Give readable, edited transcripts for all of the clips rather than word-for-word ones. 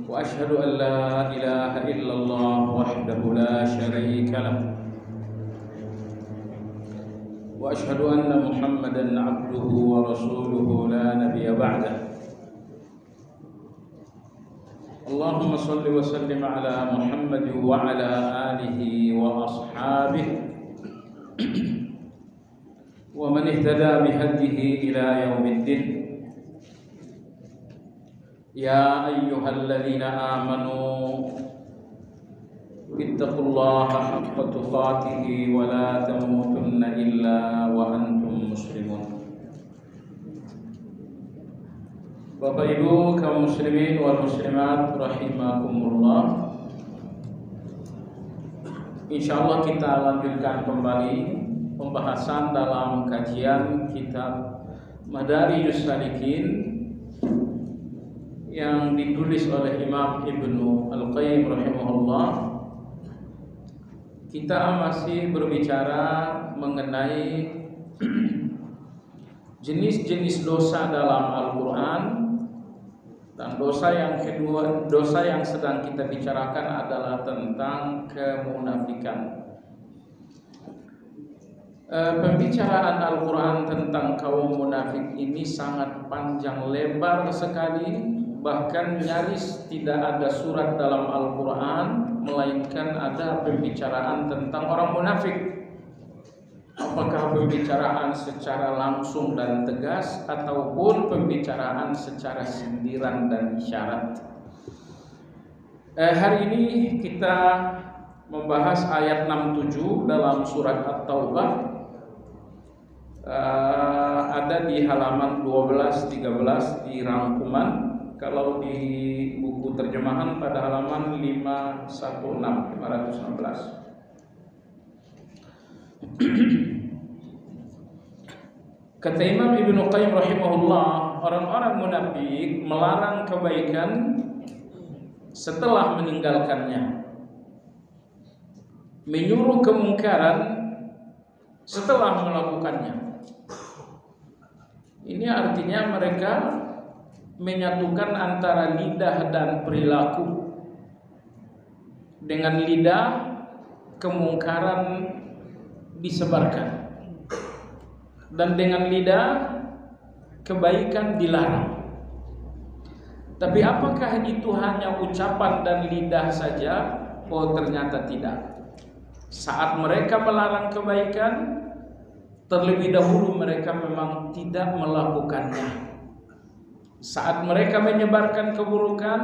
وأشهد أن لا إله إلا الله وحده لا شريك له وأشهد أن محمدا عبده ورسوله لا نبي بعده اللهم صل وسلم على محمد وعلى آله وأصحابه ومن اهتدى بهديه إلى يوم الدين يا أيها الذين آمنوا اتقوا الله حق تقاته ولا تموتن إلا وأنتم مسلمون. Bapak Ibu kaum muslimin wal muslimat rahimakumullah. Insyaallah kita lanjutkan kembali pembahasan dalam kajian kitab Madarijus Salikin yang ditulis oleh Imam Ibnu Al-Qayyim rahimahullah. Kita masih berbicara mengenai jenis-jenis dosa dalam Al-Quran. Dan dosa yang kedua, dosa yang sedang kita bicarakan adalah tentang kemunafikan. Pembicaraan Al-Quran tentang kaum munafik ini sangat panjang lebar sekali. Bahkan nyaris tidak ada surat dalam Al-Quran melainkan ada pembicaraan tentang orang munafik. Apakah pembicaraan secara langsung dan tegas ataupun pembicaraan secara sindiran dan isyarat. Hari ini kita membahas ayat 67 dalam surat At-Taubah. Ada di halaman 12-13 di rangkuman. Kalau di buku terjemahan pada halaman 516. Kata Imam Ibnu Qayyim rahimahullah, orang-orang munafik melarang kebaikan setelah meninggalkannya, menyuruh kemungkaran setelah melakukannya. Ini artinya mereka menyatukan antara lidah dan perilaku. Dengan lidah kemungkaran disebarkan, dan dengan lidah kebaikan dilarang. Tapi apakah itu hanya ucapan dan lidah saja? Oh, ternyata tidak. Saat mereka melarang kebaikan, terlebih dahulu mereka memang tidak melakukannya. Saat mereka menyebarkan keburukan,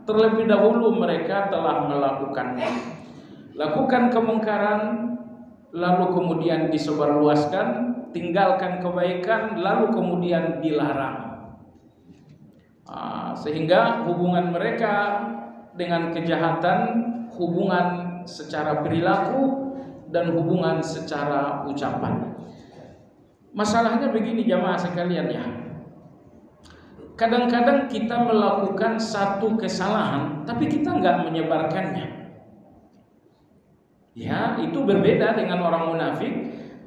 terlebih dahulu mereka telah melakukannya. Lakukan kemungkaran, lalu kemudian disebarluaskan. Tinggalkan kebaikan, lalu kemudian dilarang. Sehingga hubungan mereka dengan kejahatan, hubungan secara perilaku dan hubungan secara ucapan. Masalahnya begini jamaah sekalian ya. Kadang-kadang kita melakukan satu kesalahan, tapi kita nggak menyebarkannya. Ya, itu berbeda dengan orang munafik.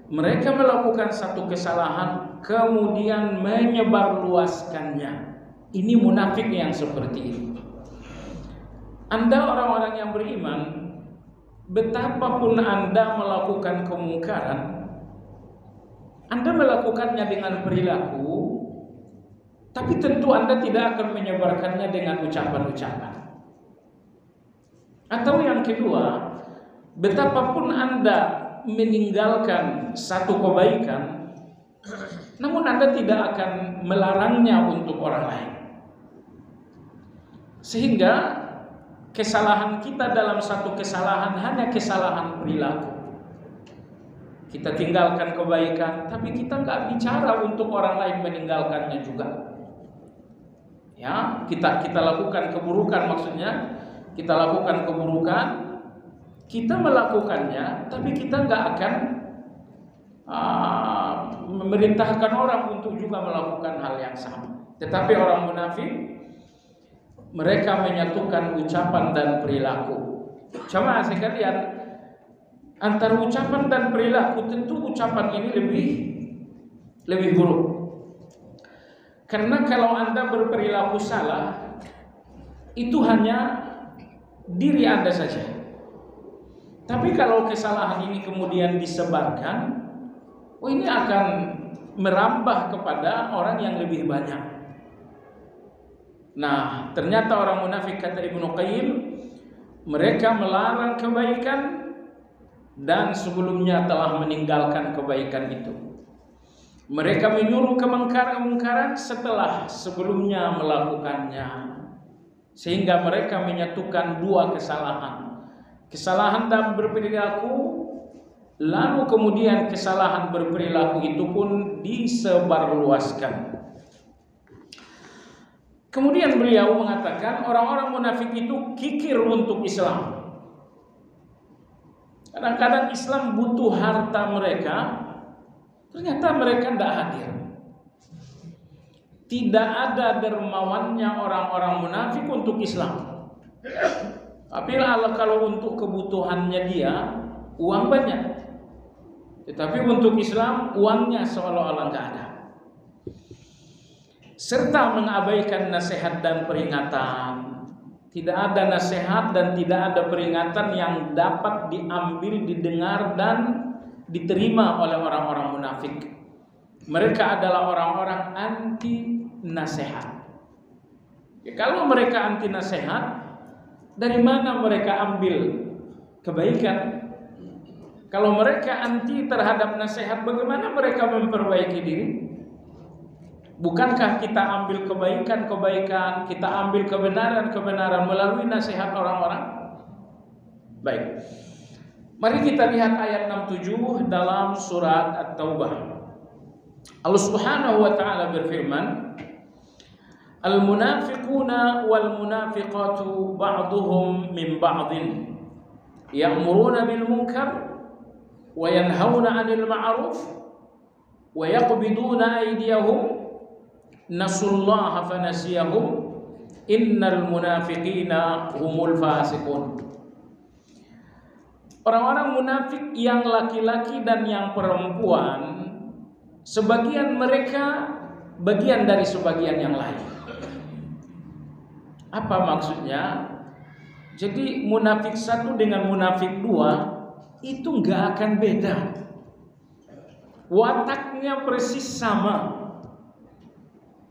Mereka melakukan satu kesalahan, kemudian menyebarluaskannya. Ini munafik yang seperti itu. Anda orang-orang yang beriman, betapapun Anda melakukan kemungkaran, Anda melakukannya dengan perilaku. Tapi tentu Anda tidak akan menyebarkannya dengan ucapan-ucapan. Atau yang kedua, betapapun Anda meninggalkan satu kebaikan, namun Anda tidak akan melarangnya untuk orang lain. Sehingga kesalahan kita dalam satu kesalahan hanya kesalahan perilaku. Kita tinggalkan kebaikan, tapi kita nggak bicara untuk orang lain meninggalkannya juga. Ya, kita lakukan keburukan, maksudnya kita lakukan keburukan, kita melakukannya, tapi kita nggak akan memerintahkan orang untuk juga melakukan hal yang sama. Tetapi orang munafik, mereka menyatukan ucapan dan perilaku. Jamaah sekalian, antara ucapan dan perilaku tentu ucapan ini lebih buruk. Karena kalau Anda berperilaku salah, itu hanya diri Anda saja. Tapi kalau kesalahan ini kemudian disebarkan, ini akan merambah kepada orang yang lebih banyak. Nah, ternyata orang munafik, kata Ibnu Qayyim, mereka melarang kebaikan dan sebelumnya telah meninggalkan kebaikan itu. Mereka menyuruh kemungkaran setelah sebelumnya melakukannya. Sehingga mereka menyatukan dua kesalahan. Kesalahan dalam berperilaku, lalu kemudian kesalahan berperilaku itu pun disebarluaskan. Kemudian beliau mengatakan orang-orang munafik itu kikir untuk Islam. Kadang-kadang Islam butuh harta mereka, ternyata mereka tidak hadir. Tidak ada dermawannya orang-orang munafik untuk Islam. Tapi kalau untuk kebutuhannya dia, uang banyak. Tetapi untuk Islam, uangnya seolah-olah nggak ada. Serta mengabaikan nasihat dan peringatan. Tidak ada nasihat dan tidak ada peringatan yang dapat diambil, didengar dan diterima oleh orang-orang munafik. Mereka adalah orang-orang anti nasihat. Kalau mereka anti nasihat, dari mana mereka ambil kebaikan? Kalau mereka anti terhadap nasihat, bagaimana mereka memperbaiki diri? Bukankah kita ambil kebaikan-kebaikan, kita ambil kebenaran-kebenaran melalui nasihat orang-orang? Baik. Mari kita lihat ayat 67 dalam surat At-Taubah. Allah Subhanahu wa taala berfirman, Al-munafiquna wal munafiqatu ba'duhum min ba'din ya'muruna bil munkar wa yanhauna 'anil ma'ruf wa yaqbiduna aydiyahum nasullaha fanasiyahum innal munafiqina humul fasiqun. Orang-orang munafik yang laki-laki dan yang perempuan, sebagian mereka bagian dari sebagian yang lain. Apa maksudnya? Jadi munafik satu dengan munafik dua itu nggak akan beda. Wataknya persis sama.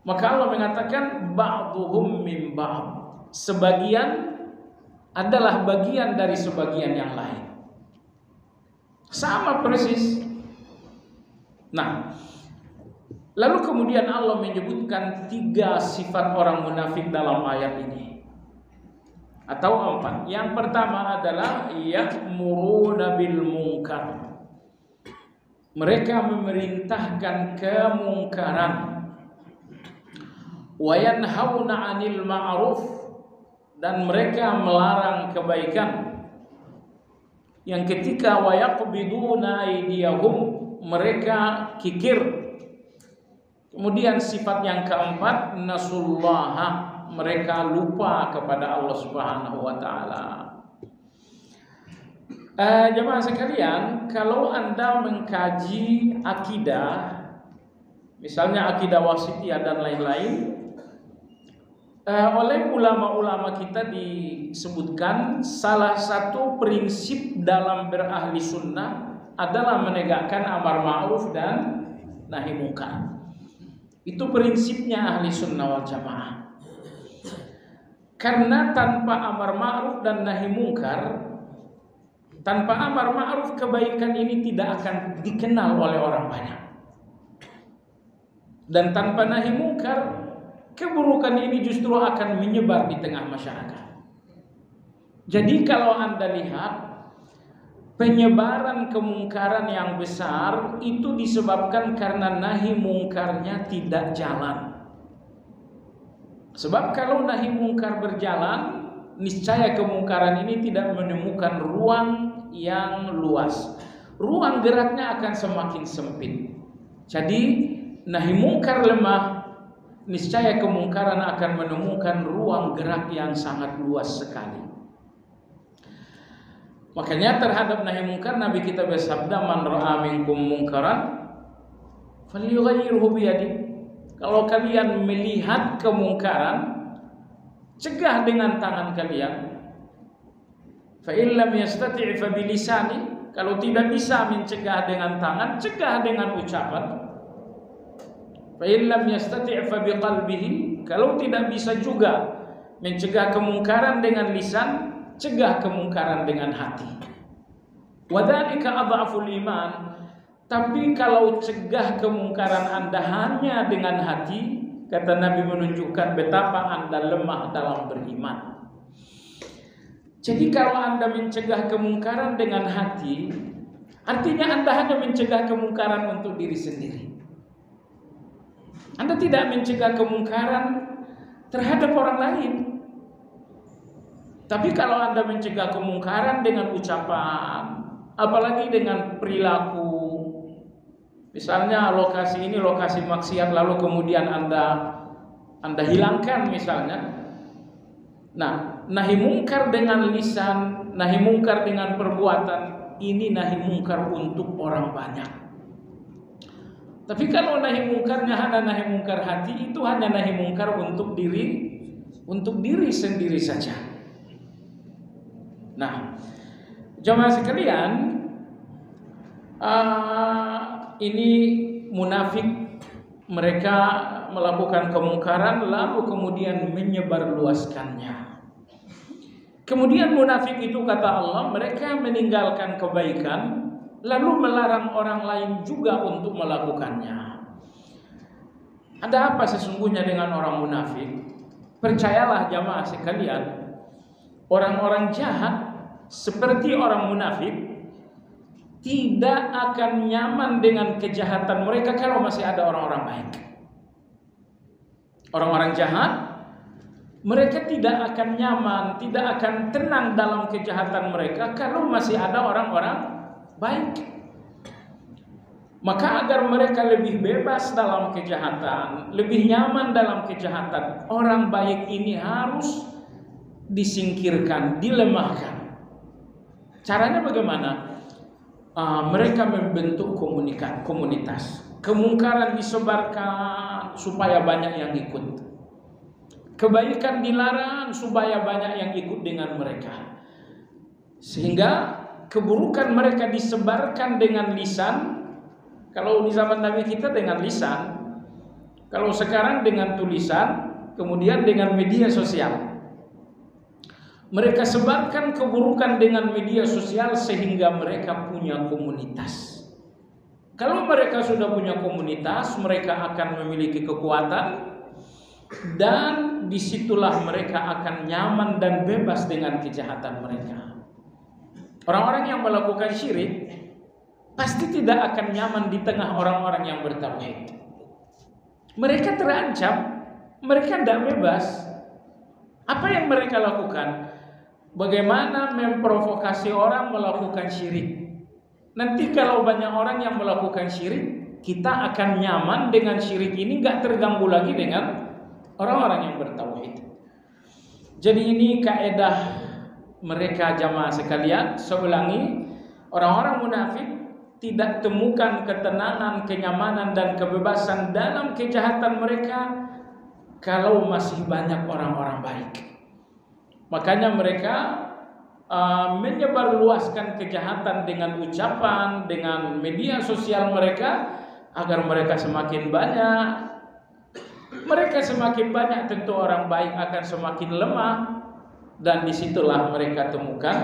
Maka Allah mengatakan ba'duhum min ba'd. Sebagian adalah bagian dari sebagian yang lain. Sama persis. Nah, lalu kemudian Allah menyebutkan 3 sifat orang munafik dalam ayat ini. Atau 4. Yang pertama adalah ya'muruna bil munkar. Mereka memerintahkan kemungkaran. Wa yanhauna 'anil ma'ruf, dan mereka melarang kebaikan. Yang ketiga wa yaqbiduna aydiyahum, mereka kikir. Kemudian sifat yang keempat nasullaha, mereka lupa kepada Allah Subhanahu wa taala. Jemaah sekalian, kalau Anda mengkaji akidah, misalnya akidah wasithiyah dan lain-lain, oleh ulama-ulama kita disebutkan salah satu prinsip dalam berahli sunnah adalah menegakkan amar ma'ruf dan nahi munkar. Itu prinsipnya ahli sunnah wal jamaah. Karena tanpa amar ma'ruf dan nahi munkar, tanpa amar ma'ruf, kebaikan ini tidak akan dikenal oleh orang banyak. Dan tanpa nahi munkar, keburukan ini justru akan menyebar di tengah masyarakat. Jadi kalau Anda lihat, penyebaran kemungkaran yang besar itu disebabkan karena nahi mungkarnya tidak jalan. Sebab kalau nahi mungkar berjalan, niscaya kemungkaran ini tidak menemukan ruang yang luas. Ruang geraknya akan semakin sempit. Jadi nahi mungkar lemah, niscaya kemungkaran akan menemukan ruang gerak yang sangat luas sekali. Makanya terhadap nahi mungkar Nabi kita bersabda, man ra'a minkum mungkaran falyughayyirhu biyadihi. Kalau kalian melihat kemungkaran, cegah dengan tangan kalian. Fa in lam yastati' fa bilisani, kalau tidak bisa mencegah dengan tangan, cegah dengan ucapan. Fa in lam yastati' fa biqalbihi, kalau tidak bisa juga mencegah kemungkaran dengan lisan, cegah kemungkaran dengan hati. Wa dzalika adhaful iman. Tapi kalau cegah kemungkaran Anda hanya dengan hati, kata Nabi menunjukkan betapa Anda lemah dalam beriman. Jadi kalau Anda mencegah kemungkaran dengan hati, artinya Anda hanya mencegah kemungkaran untuk diri sendiri. Anda tidak mencegah kemungkaran terhadap orang lain. Tapi kalau Anda mencegah kemungkaran dengan ucapan, apalagi dengan perilaku, misalnya lokasi ini lokasi maksiat, lalu kemudian Anda hilangkan misalnya. Nah, nahi mungkar dengan lisan, nahi mungkar dengan perbuatan, ini nahi mungkar untuk orang banyak. Tapi kalau nahi mungkarnya hanya nahi mungkar hati, itu hanya nahi mungkar untuk diri sendiri saja. Nah, jemaah sekalian, ini munafik, mereka melakukan kemungkaran lalu kemudian menyebarluaskannya. Kemudian munafik itu, kata Allah, mereka meninggalkan kebaikan lalu melarang orang lain juga untuk melakukannya. Ada apa sesungguhnya dengan orang munafik? Percayalah jamaah sekalian, orang-orang jahat seperti orang munafik tidak akan nyaman dengan kejahatan mereka kalau masih ada orang-orang baik. Orang-orang jahat, mereka tidak akan nyaman, tidak akan tenang dalam kejahatan mereka kalau masih ada orang-orang baik. Maka agar mereka lebih bebas dalam kejahatan, lebih nyaman dalam kejahatan, orang baik ini harus disingkirkan, dilemahkan. Caranya bagaimana? Mereka membentuk komunitas. Kemungkaran disebarkan supaya banyak yang ikut. Kebaikan dilarang supaya banyak yang ikut dengan mereka. Sehingga keburukan mereka disebarkan dengan lisan. Kalau di zaman Nabi kita dengan lisan, kalau sekarang dengan tulisan, kemudian dengan media sosial. Mereka sebarkan keburukan dengan media sosial sehingga mereka punya komunitas. Kalau mereka sudah punya komunitas, mereka akan memiliki kekuatan, dan disitulah mereka akan nyaman dan bebas dengan kejahatan mereka. Orang-orang yang melakukan syirik pasti tidak akan nyaman di tengah orang-orang yang bertauhid. Mereka terancam, mereka tidak bebas. Apa yang mereka lakukan? Bagaimana memprovokasi orang melakukan syirik. Nanti kalau banyak orang yang melakukan syirik, kita akan nyaman dengan syirik ini, gak terganggu lagi dengan orang-orang yang bertauhid. Jadi ini kaedah mereka jamaah sekalian. Saya ulangi, orang-orang munafik tidak temukan ketenangan, kenyamanan dan kebebasan dalam kejahatan mereka kalau masih banyak orang-orang baik. Makanya mereka menyebarluaskan kejahatan dengan ucapan, dengan media sosial mereka, agar mereka semakin banyak. Mereka semakin banyak, tentu orang baik akan semakin lemah, dan disitulah mereka temukan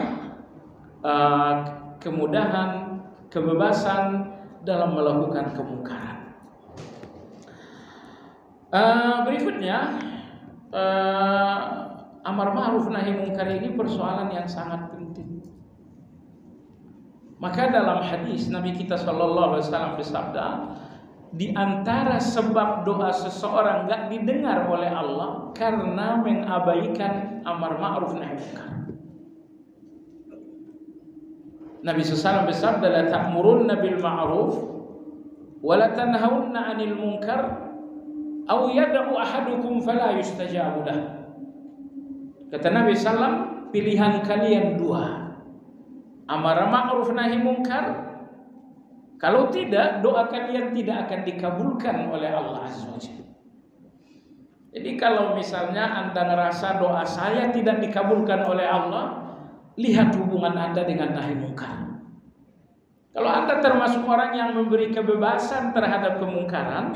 kemudahan, kebebasan dalam melakukan kemungkaran. Berikutnya, amar ma'ruf nahi mungkar ini persoalan yang sangat penting. Maka dalam hadis Nabi kita sallallahu alaihi wasallam bersabda, di antara sebab doa seseorang enggak didengar oleh Allah karena mengabaikan amar ma'ruf nahi mungkar. Nabi sallallahu alaihi wasallam bersabda, la ta'murunna bil ma'ruf wa la tanhaunna 'anil munkar aw yad'u ahadukum fala yustajabu lahu. Kata Nabi sallam, pilihan kalian dua, amar ma'ruf nahi mungkar. Kalau tidak, doa kalian tidak akan dikabulkan oleh Allah Azza wa Jalla. Jadi kalau misalnya Anda ngerasa doa saya tidak dikabulkan oleh Allah, lihat hubungan Anda dengan nahi mungkar. Kalau Anda termasuk orang yang memberi kebebasan terhadap kemungkaran,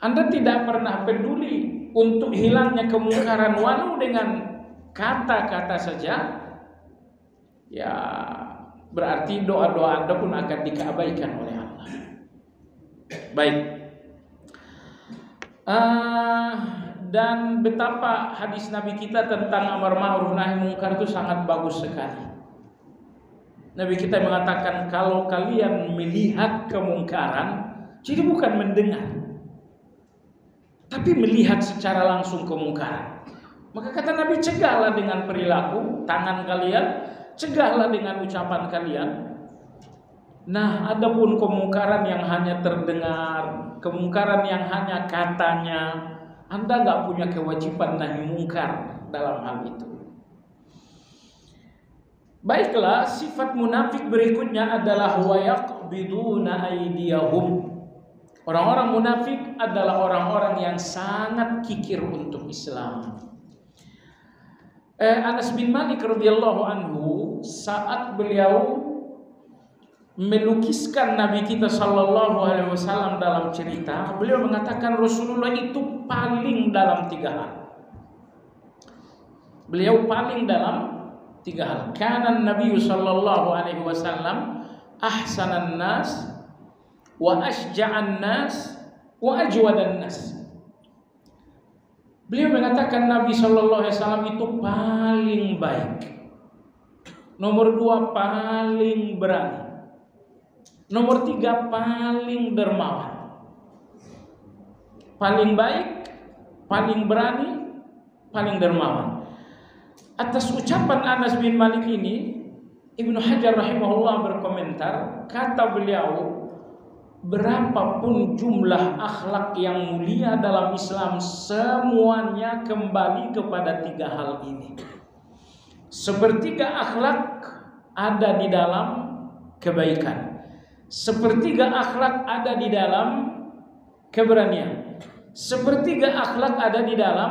Anda tidak pernah peduli untuk hilangnya kemungkaran walau dengan kata-kata saja, ya berarti doa-doa Anda pun akan dikabaikan oleh Allah. Baik. Dan betapa hadis Nabi kita tentang amar ma'ruf nahi mungkar itu sangat bagus sekali. Nabi kita mengatakan kalau kalian melihat kemungkaran, jadi bukan mendengar, tapi melihat secara langsung kemungkaran. Maka kata Nabi, cegahlah dengan perilaku tangan kalian, cegahlah dengan ucapan kalian. Nah, adapun kemungkaran yang hanya terdengar, kemungkaran yang hanya katanya, Anda nggak punya kewajiban nahi mungkar dalam hal itu. Baiklah, sifat munafik berikutnya adalah wa yaqbiduna aydiyahum. Orang-orang munafik adalah orang-orang yang sangat kikir untuk Islam. Anas bin Malik radhiyallahu anhu saat beliau melukiskan Nabi kita sallallahu alaihi wasallam dalam cerita, beliau mengatakan Rasulullah itu paling dalam 3 hal. Beliau paling dalam 3 hal. Kana Nabi sallallahu alaihi wasallam ahsanan nas wa asja'an nas wa ajwadan nas. Beliau mengatakan Nabi sallallahu alaihi wasallam itu paling baik. Nomor 2 paling berani. Nomor 3 paling dermawan. Paling baik, paling berani, paling dermawan. Atas ucapan Anas bin Malik ini, Ibnu Hajar rahimahullah berkomentar, kata beliau, berapapun jumlah akhlak yang mulia dalam Islam, semuanya kembali kepada 3 hal ini. Sepertiga akhlak ada di dalam kebaikan. Sepertiga akhlak ada di dalam keberanian. Sepertiga akhlak ada di dalam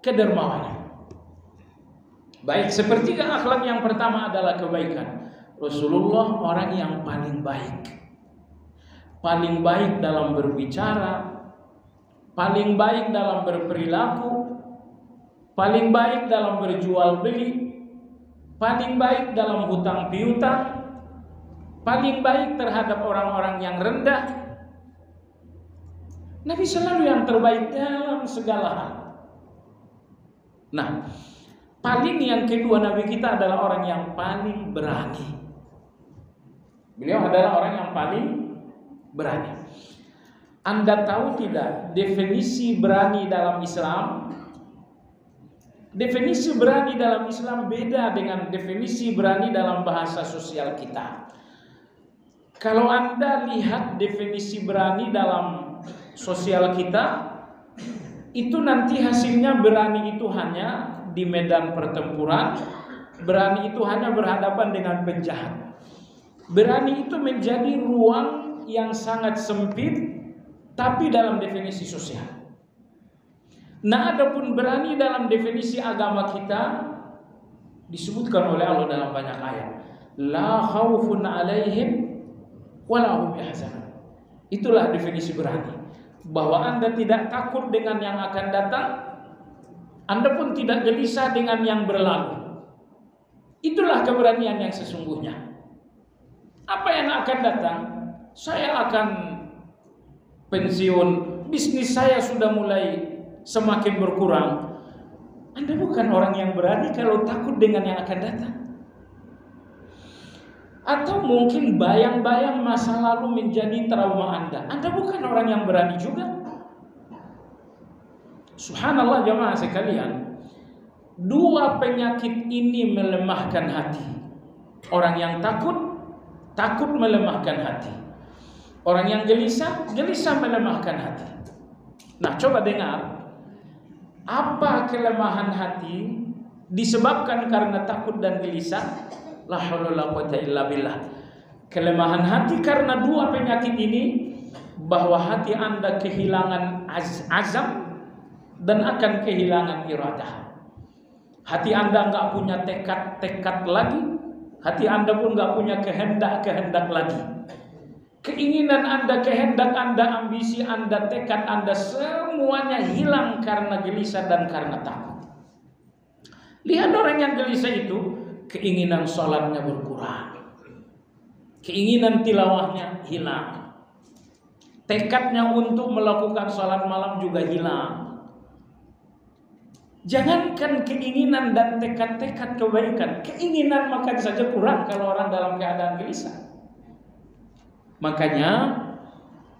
kedermawanan. Baik, sepertiga akhlak yang pertama adalah kebaikan. Rasulullah orang yang paling baik. Paling baik dalam berbicara, paling baik dalam berperilaku, paling baik dalam berjual beli, paling baik dalam hutang piutang, paling baik terhadap orang-orang yang rendah. Nabi selalu yang terbaik dalam segala hal. Nah, paling yang kedua Nabi kita adalah orang yang paling berani. Beliau adalah orang yang paling berani. Anda tahu tidak definisi berani dalam Islam? Definisi berani dalam Islam beda dengan definisi berani dalam bahasa sosial kita. Kalau Anda lihat definisi berani dalam sosial kita, itu nanti hasilnya berani itu hanya di medan pertempuran, berani itu hanya berhadapan dengan penjahat. Berani itu menjadi ruang yang sangat sempit, tapi dalam definisi sosial. Nah, adapun berani dalam definisi agama kita disebutkan oleh Allah dalam banyak ayat. La khaufun alaihim wala hum yahzanun. Itulah definisi berani. Bahwa Anda tidak takut dengan yang akan datang, Anda pun tidak gelisah dengan yang berlalu. Itulah keberanian yang sesungguhnya. Apa yang akan datang? Saya akan pensiun, bisnis saya sudah mulai semakin berkurang. Anda bukan orang yang berani kalau takut dengan yang akan datang. Atau mungkin bayang-bayang masa lalu menjadi trauma Anda. Anda bukan orang yang berani juga. Subhanallah jamaah sekalian. 2 penyakit ini melemahkan hati. Orang yang takut melemahkan hati. Orang yang gelisah melemahkan hati. Nah, coba dengar. Apa kelemahan hati disebabkan karena takut dan gelisah? La haula wala quwata illa billah. Kelemahan hati karena 2 penyakit ini, bahwa hati Anda kehilangan azam, dan akan kehilangan iradah. Hati Anda nggak punya tekad lagi, hati Anda pun nggak punya kehendak lagi. Keinginan Anda, kehendak Anda, ambisi Anda, tekad Anda, semuanya hilang karena gelisah dan karena takut. Lihat orang yang gelisah itu, keinginan sholatnya berkurang, keinginan tilawahnya hilang, tekadnya untuk melakukan sholat malam juga hilang. Jangankan keinginan dan tekad-tekad kebaikan, keinginan makan saja kurang kalau orang dalam keadaan gelisah. Makanya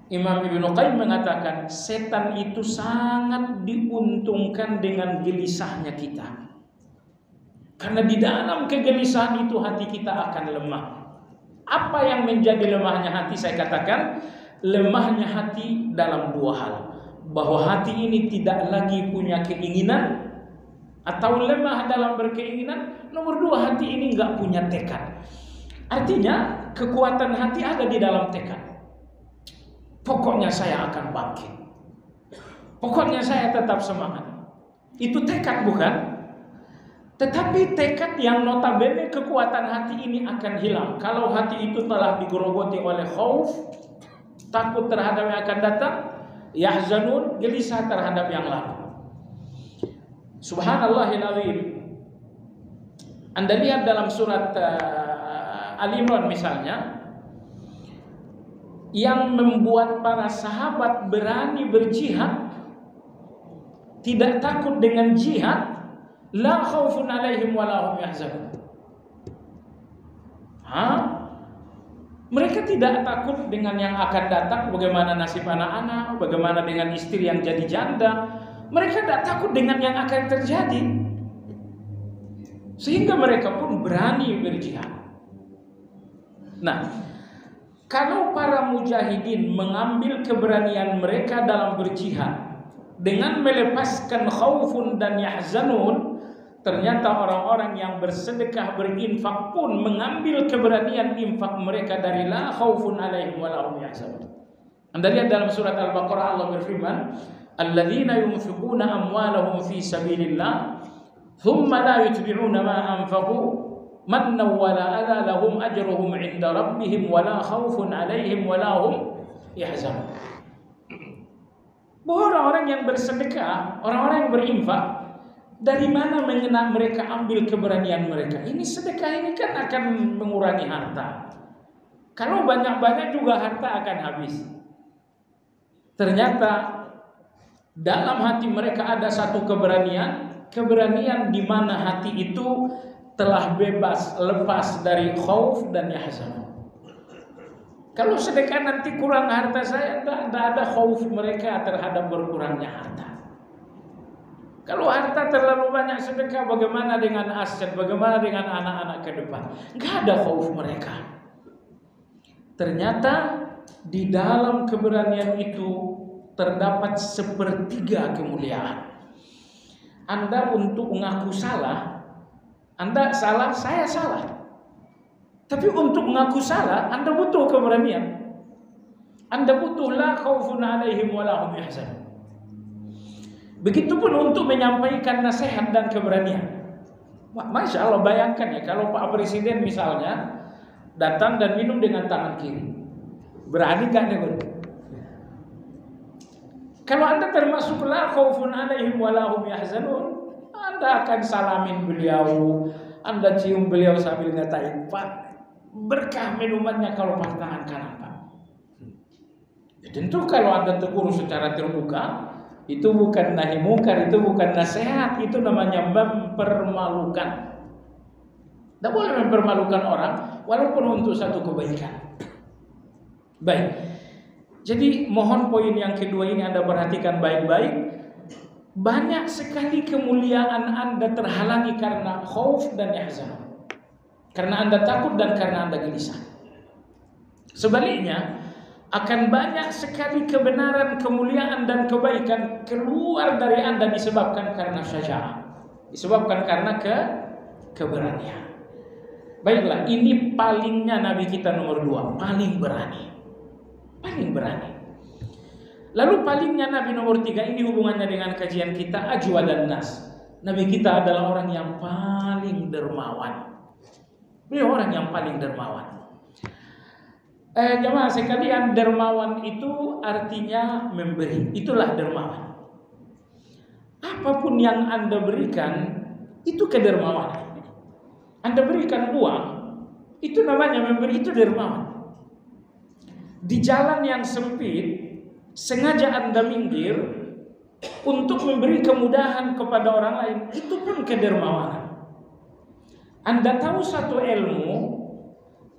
Imam Ibnu Qayyim mengatakan setan itu sangat diuntungkan dengan gelisahnya kita. Karena di dalam kegelisahan itu hati kita akan lemah. Apa yang menjadi lemahnya hati? Saya katakan lemahnya hati dalam dua hal. Bahwa hati ini tidak lagi punya keinginan atau lemah dalam berkeinginan. Nomor dua, hati ini nggak punya tekad. Artinya kekuatan hati ada di dalam tekad. Pokoknya saya akan bangkit, pokoknya saya tetap semangat. Itu tekad bukan? Tetapi tekad yang notabene kekuatan hati ini akan hilang kalau hati itu telah digerogoti oleh khauf, takut terhadap yang akan datang, yahzanun, gelisah terhadap yang lalu. Subhanallahil azim. Anda lihat dalam surat Al-Imran misalnya, yang membuat para sahabat berani berjihad, tidak takut dengan jihad, la khaufun alaihim wa la hum yahzanun. Mereka tidak takut dengan yang akan datang, bagaimana nasib anak-anak, bagaimana dengan istri yang jadi janda. Mereka tidak takut dengan yang akan terjadi, sehingga mereka pun berani berjihad. Nah, kalau para mujahidin mengambil keberanian mereka dalam berjihad dengan melepaskan khaufun dan yahzanun, ternyata orang-orang yang bersedekah berinfak pun mengambil keberanian infak mereka dari la khaufun alaihim wa la hum yahzanun. Anda lihat dalam surat Al-Baqarah Allah berfirman, alladzina yunfiquna amwalahum fi sabilillah thumma la yutbi'una ma anfaqu manna wala ala lahum ajruhum 'inda rabbihim wala khaufun 'alaihim wala hum yahzanun. Orang-orang yang bersedekah, orang-orang yang berinfak, dari mana mengenal mereka ambil keberanian mereka? Ini sedekah ini kan akan mengurangi harta. Kalau banyak-banyak juga harta akan habis. Ternyata dalam hati mereka ada satu keberanian di mana hati itu telah bebas, lepas dari khauf dan yahzan. Kalau sedekah nanti kurang harta saya, tidak ada khauf mereka terhadap berkurangnya harta. Kalau harta terlalu banyak sedekah, bagaimana dengan aset, bagaimana dengan anak-anak ke depan? Tidak ada khauf mereka. Ternyata di dalam keberanian itu terdapat sepertiga kemuliaan. Anda untuk mengaku salah, Anda salah, saya salah. Tapi untuk mengaku salah, Anda butuh keberanian. Anda butuh la khaufun alaihim wa la hum yahzanun. Begitupun untuk menyampaikan nasihat dan keberanian. Masya Allah, bayangkan ya, kalau Pak Presiden misalnya datang dan minum dengan tangan kiri, berani gak nego? Kalau Anda termasuk la khaufun alaihim wa la hum yahzanun, Anda akan salamin beliau, Anda cium beliau sambil ngatain, Pak, berkah minumannya kalau pakai tangan kanan, Pak. Ya, tentu kalau Anda tegur secara terbuka, itu bukan nahi mungkar, itu bukan nasihat, itu namanya mempermalukan. Tidak boleh mempermalukan orang walaupun untuk satu kebaikan. Baik. Jadi mohon poin yang kedua ini Anda perhatikan baik-baik. Banyak sekali kemuliaan Anda terhalangi karena khauf dan yahzan. Karena Anda takut dan karena Anda gelisah. Sebaliknya, akan banyak sekali kebenaran, kemuliaan dan kebaikan keluar dari Anda disebabkan karena syaja'ah, disebabkan karena keberanian. Baiklah, ini palingnya Nabi kita nomor 2, paling berani. Paling berani. Lalu palingnya Nabi nomor 3, ini hubungannya dengan kajian kita, ajwadan nas. Nabi kita adalah orang yang paling dermawan. Beliau orang yang paling dermawan. Jemaah sekalian, dermawan itu artinya memberi. Itulah dermawan. Apapun yang Anda berikan, itu kedermawanan. Anda berikan uang, itu namanya memberi, itu dermawan. Di jalan yang sempit, sengaja Anda minggir untuk memberi kemudahan kepada orang lain, itu pun kedermawanan. Anda tahu satu ilmu,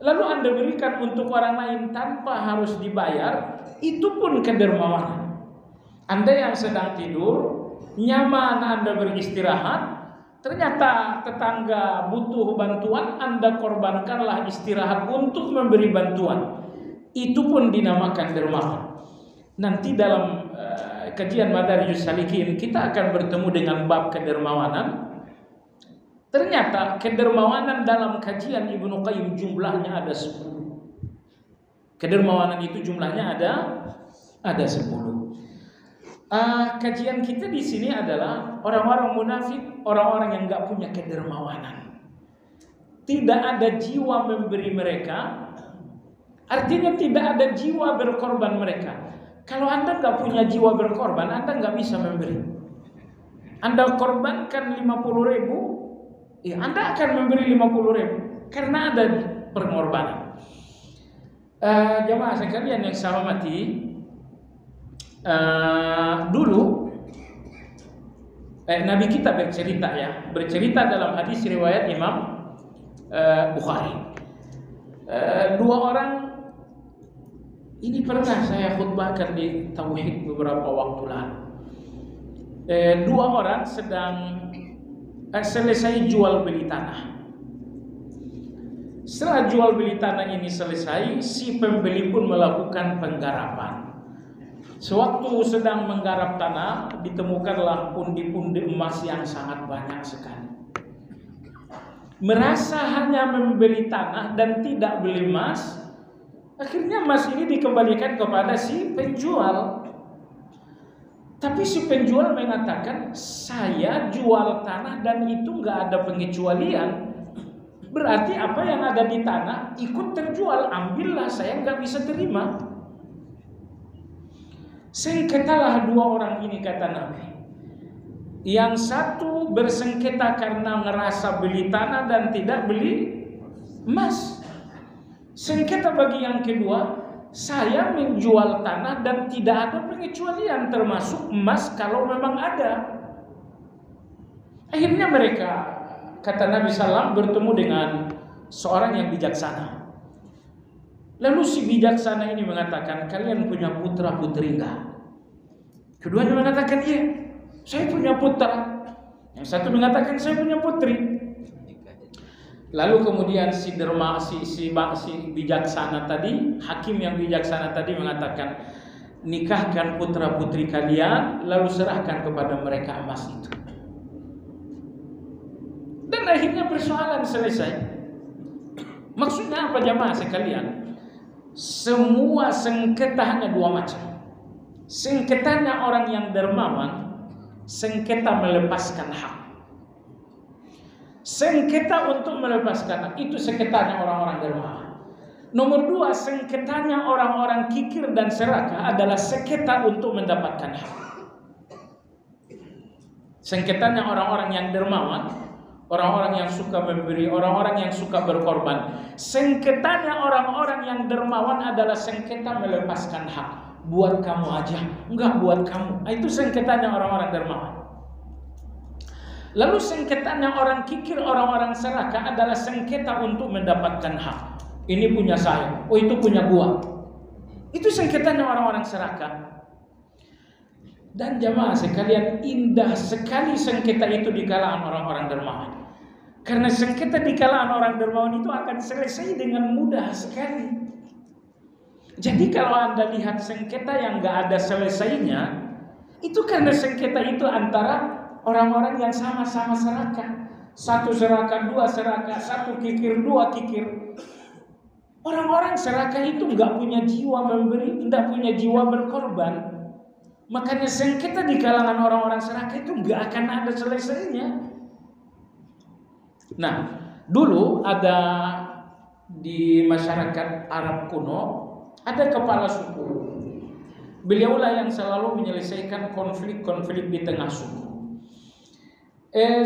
lalu Anda berikan untuk orang lain tanpa harus dibayar, itu pun kedermawanan. Anda yang sedang tidur, nyaman Anda beristirahat, ternyata tetangga butuh bantuan, Anda korbankanlah istirahat untuk memberi bantuan. Itu pun dinamakan dermawan. Nanti dalam kajian Madarijus Salikin kita akan bertemu dengan bab kedermawanan. Ternyata kedermawanan dalam kajian Ibnu Qayyim jumlahnya ada 10. Kedermawanan itu jumlahnya ada 10. Kajian kita di sini adalah orang-orang munafik, orang-orang yang nggak punya kedermawanan. Tidak ada jiwa memberi mereka, artinya tidak ada jiwa berkorban mereka. Kalau Anda nggak punya jiwa berkorban, Anda nggak bisa memberi. Anda korbankan 50.000, ya Anda akan memberi 50.000 karena ada pengorbanan. Jamaah sekalian yang saya hormati, dulu Nabi kita bercerita dalam hadis riwayat Imam Bukhari. Dua orang ini pernah saya khutbahkan di Tauhid beberapa waktu lalu. Dua orang sedang selesai jual beli tanah. Setelah jual beli tanah ini selesai, si pembeli pun melakukan penggarapan. Sewaktu sedang menggarap tanah, ditemukanlah pundi-pundi emas yang sangat banyak sekali. Merasa hanya membeli tanah dan tidak beli emas, akhirnya emas ini dikembalikan kepada si penjual. Tapi si penjual mengatakan, saya jual tanah dan itu nggak ada pengecualian. Berarti apa yang ada di tanah ikut terjual, ambillah, saya nggak bisa terima. Sengketalah dua orang ini, kata Nabi. Yang satu bersengketa karena ngerasa beli tanah dan tidak beli emas. Sengketa bagi yang kedua, saya menjual tanah dan tidak ada pengecualian termasuk emas kalau memang ada. Akhirnya mereka, kata Nabi SAW, bertemu dengan seorang yang bijaksana. Lalu si bijaksana ini mengatakan, kalian punya putra putri enggak? Keduanya mengatakan, iya, saya punya putra. Yang satu mengatakan, saya punya putri. Lalu kemudian si bijaksana tadi, hakim yang bijaksana tadi mengatakan, nikahkan putra putri kalian, lalu serahkan kepada mereka emas itu. Dan akhirnya persoalan selesai. Maksudnya apa jamaah sekalian? Semua sengketa hanya dua macam. Sengketanya orang yang dermawan, sengketa melepaskan hak. Sengketa untuk melepaskan hak, itu sengketanya orang-orang dermawan. Nomor dua, sengketanya orang-orang kikir dan serakah adalah sengketa untuk mendapatkan hak. Sengketanya orang-orang yang dermawan, orang-orang yang suka memberi, orang-orang yang suka berkorban. Sengketanya orang-orang yang dermawan adalah sengketa melepaskan hak. Buat kamu aja, enggak buat kamu. Itu sengketanya orang-orang dermawan. Lalu sengketanya orang kikir, orang-orang serakah adalah sengketa untuk mendapatkan hak. Ini punya saya, oh itu punya gua. Itu sengketanya orang-orang serakah. Dan jamaah sekalian, indah sekali sengketa itu di kalangan orang-orang dermawan. Karena sengketa di kalangan orang dermawan itu akan selesai dengan mudah sekali. Jadi kalau Anda lihat sengketa yang gak ada selesainya, itu karena sengketa itu antara orang-orang yang sama-sama serakah. Satu serakah, dua serakah, satu kikir, dua kikir. Orang-orang serakah itu gak punya jiwa memberi, gak punya jiwa berkorban. Makanya sengketa di kalangan orang-orang Serakat itu nggak akan ada selesainya. Nah, dulu ada di masyarakat Arab kuno ada kepala suku. Beliaulah yang selalu menyelesaikan konflik-konflik di tengah suku.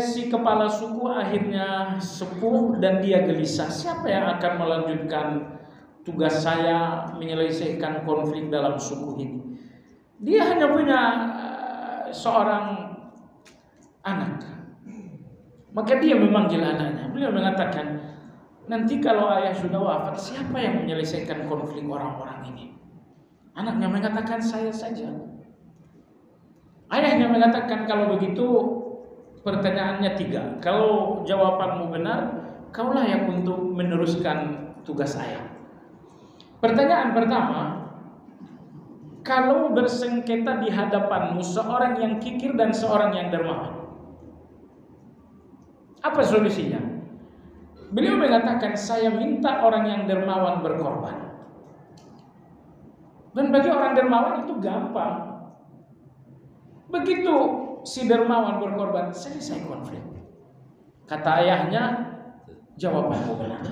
Si kepala suku akhirnya sepuh dan dia gelisah. Siapa yang akan melanjutkan tugas saya menyelesaikan konflik dalam suku ini? Dia hanya punya seorang anak. Maka dia memanggil anaknya. Beliau mengatakan, nanti kalau ayah sudah wafat, siapa yang menyelesaikan konflik orang-orang ini? Anaknya mengatakan, saya saja. Ayahnya mengatakan, kalau begitu pertanyaannya 3. Kalau jawabanmu benar, kaulah yang untuk meneruskan tugas ayah. Pertanyaan pertama, kalau bersengketa di hadapanmu seorang yang kikir dan seorang yang dermawan, apa solusinya? Beliau mengatakan, saya minta orang yang dermawan berkorban. Dan bagi orang dermawan itu gampang. Begitu si dermawan berkorban, selesai konflik. Kata ayahnya, jawabanmu benar.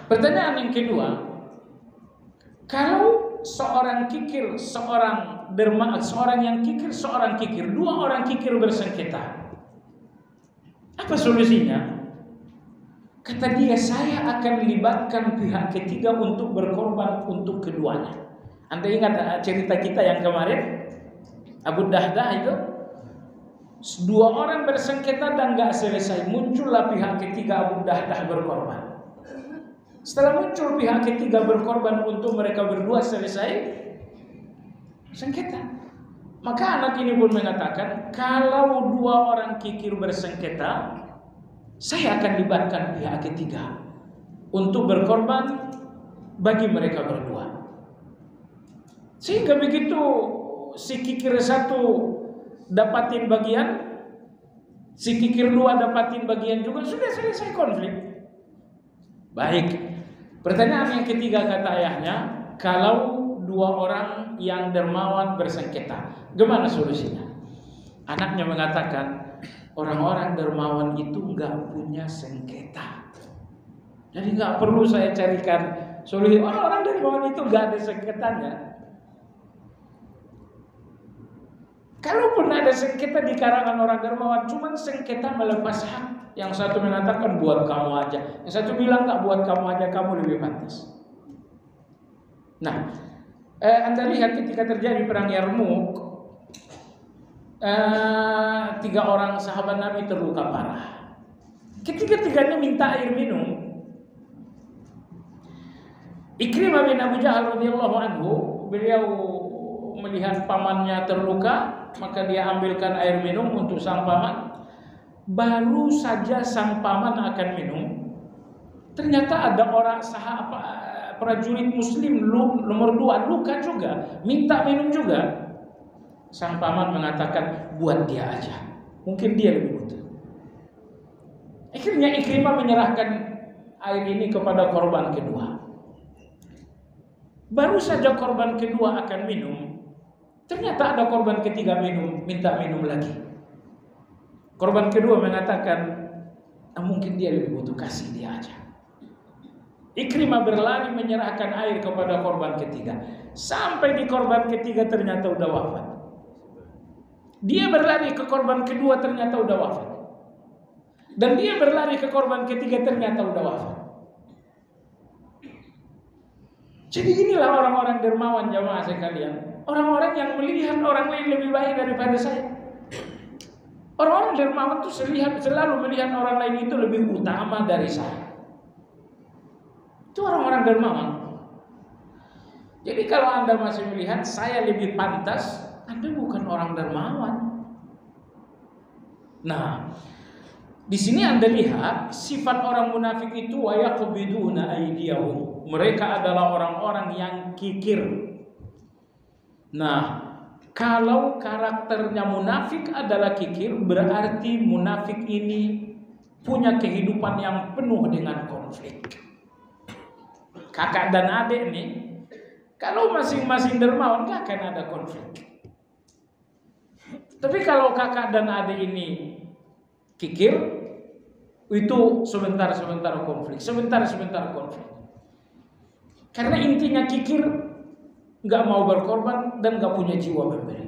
Pertanyaan yang kedua, kalau seorang kikir, seorang yang kikir, seorang kikir, 2 orang kikir bersengketa, apa solusinya? Kata dia, saya akan libatkan pihak ketiga untuk berkorban untuk keduanya. Anda ingat cerita kita yang kemarin? Abu Dahdah itu 2 orang bersengketa dan gak selesai. Muncullah pihak ketiga, Abu Dahdah berkorban. Setelah muncul pihak ketiga berkorban untuk mereka berdua selesai sengketa. Maka anak ini pun mengatakan, kalau 2 orang kikir bersengketa, saya akan libatkan pihak ketiga untuk berkorban bagi mereka berdua. Sehingga begitu si kikir 1 dapatin bagian, si kikir 2 dapatin bagian juga, sudah selesai konflik. Baik. Pertanyaan yang ketiga kata ayahnya, kalau 2 orang yang dermawan bersengketa, gimana solusinya? Anaknya mengatakan, orang-orang dermawan itu nggak punya sengketa. Jadi nggak perlu saya carikan solusi. Orang-orang dermawan itu nggak ada sengketanya. Kalaupun ada sengketa di kalangan orang dermawan, cuma sengketa melepas hak. Yang satu mengatakan buat kamu aja, yang satu bilang nggak buat kamu aja, kamu lebih pantas. Nah, Anda lihat ketika terjadi perang Yarmuk, 3 orang sahabat Nabi terluka parah. Ketiga-tiganya minta air minum. Ikrimah bin Abu Jahal radhiyallahu anhu, beliau melihat pamannya terluka, maka dia ambilkan air minum untuk sang paman. Baru saja sang paman akan minum, ternyata ada orang prajurit muslim nomor 2 luka juga, minta minum juga. Sang paman mengatakan, buat dia aja, mungkin dia lebih butuh. Akhirnya Ikrimah menyerahkan air ini kepada korban kedua. Baru saja korban kedua akan minum, ternyata ada korban ketiga minta minum lagi. Korban kedua mengatakan, mungkin dia lebih butuh, kasih dia aja. Ikrimah berlari menyerahkan air kepada korban ketiga. Sampai di korban ketiga ternyata udah wafat. Dia berlari ke korban kedua, ternyata udah wafat. Dan dia berlari ke korban ketiga, ternyata udah wafat. Jadi inilah orang-orang dermawan jamaah sekalian. Orang-orang yang melihat orang lain lebih baik daripada saya. Orang-orang dermawan itu selalu melihat orang lain itu lebih utama dari saya. Itu orang-orang dermawan. Jadi kalau Anda masih melihat saya lebih pantas, Anda bukan orang dermawan. Nah, di sini Anda lihat sifat orang munafik itu, wa yaqbiduna aydiyahum. Mereka adalah orang-orang yang kikir. Nah, kalau karakternya munafik adalah kikir, berarti munafik ini punya kehidupan yang penuh dengan konflik. Kakak dan adik nih, Kalau masing-masing dermawan gak akan ada konflik. Tapi kalau kakak dan adik ini kikir, itu sebentar-sebentar konflik, sebentar-sebentar konflik. Karena intinya kikir gak mau berkorban dan gak punya jiwa memberi.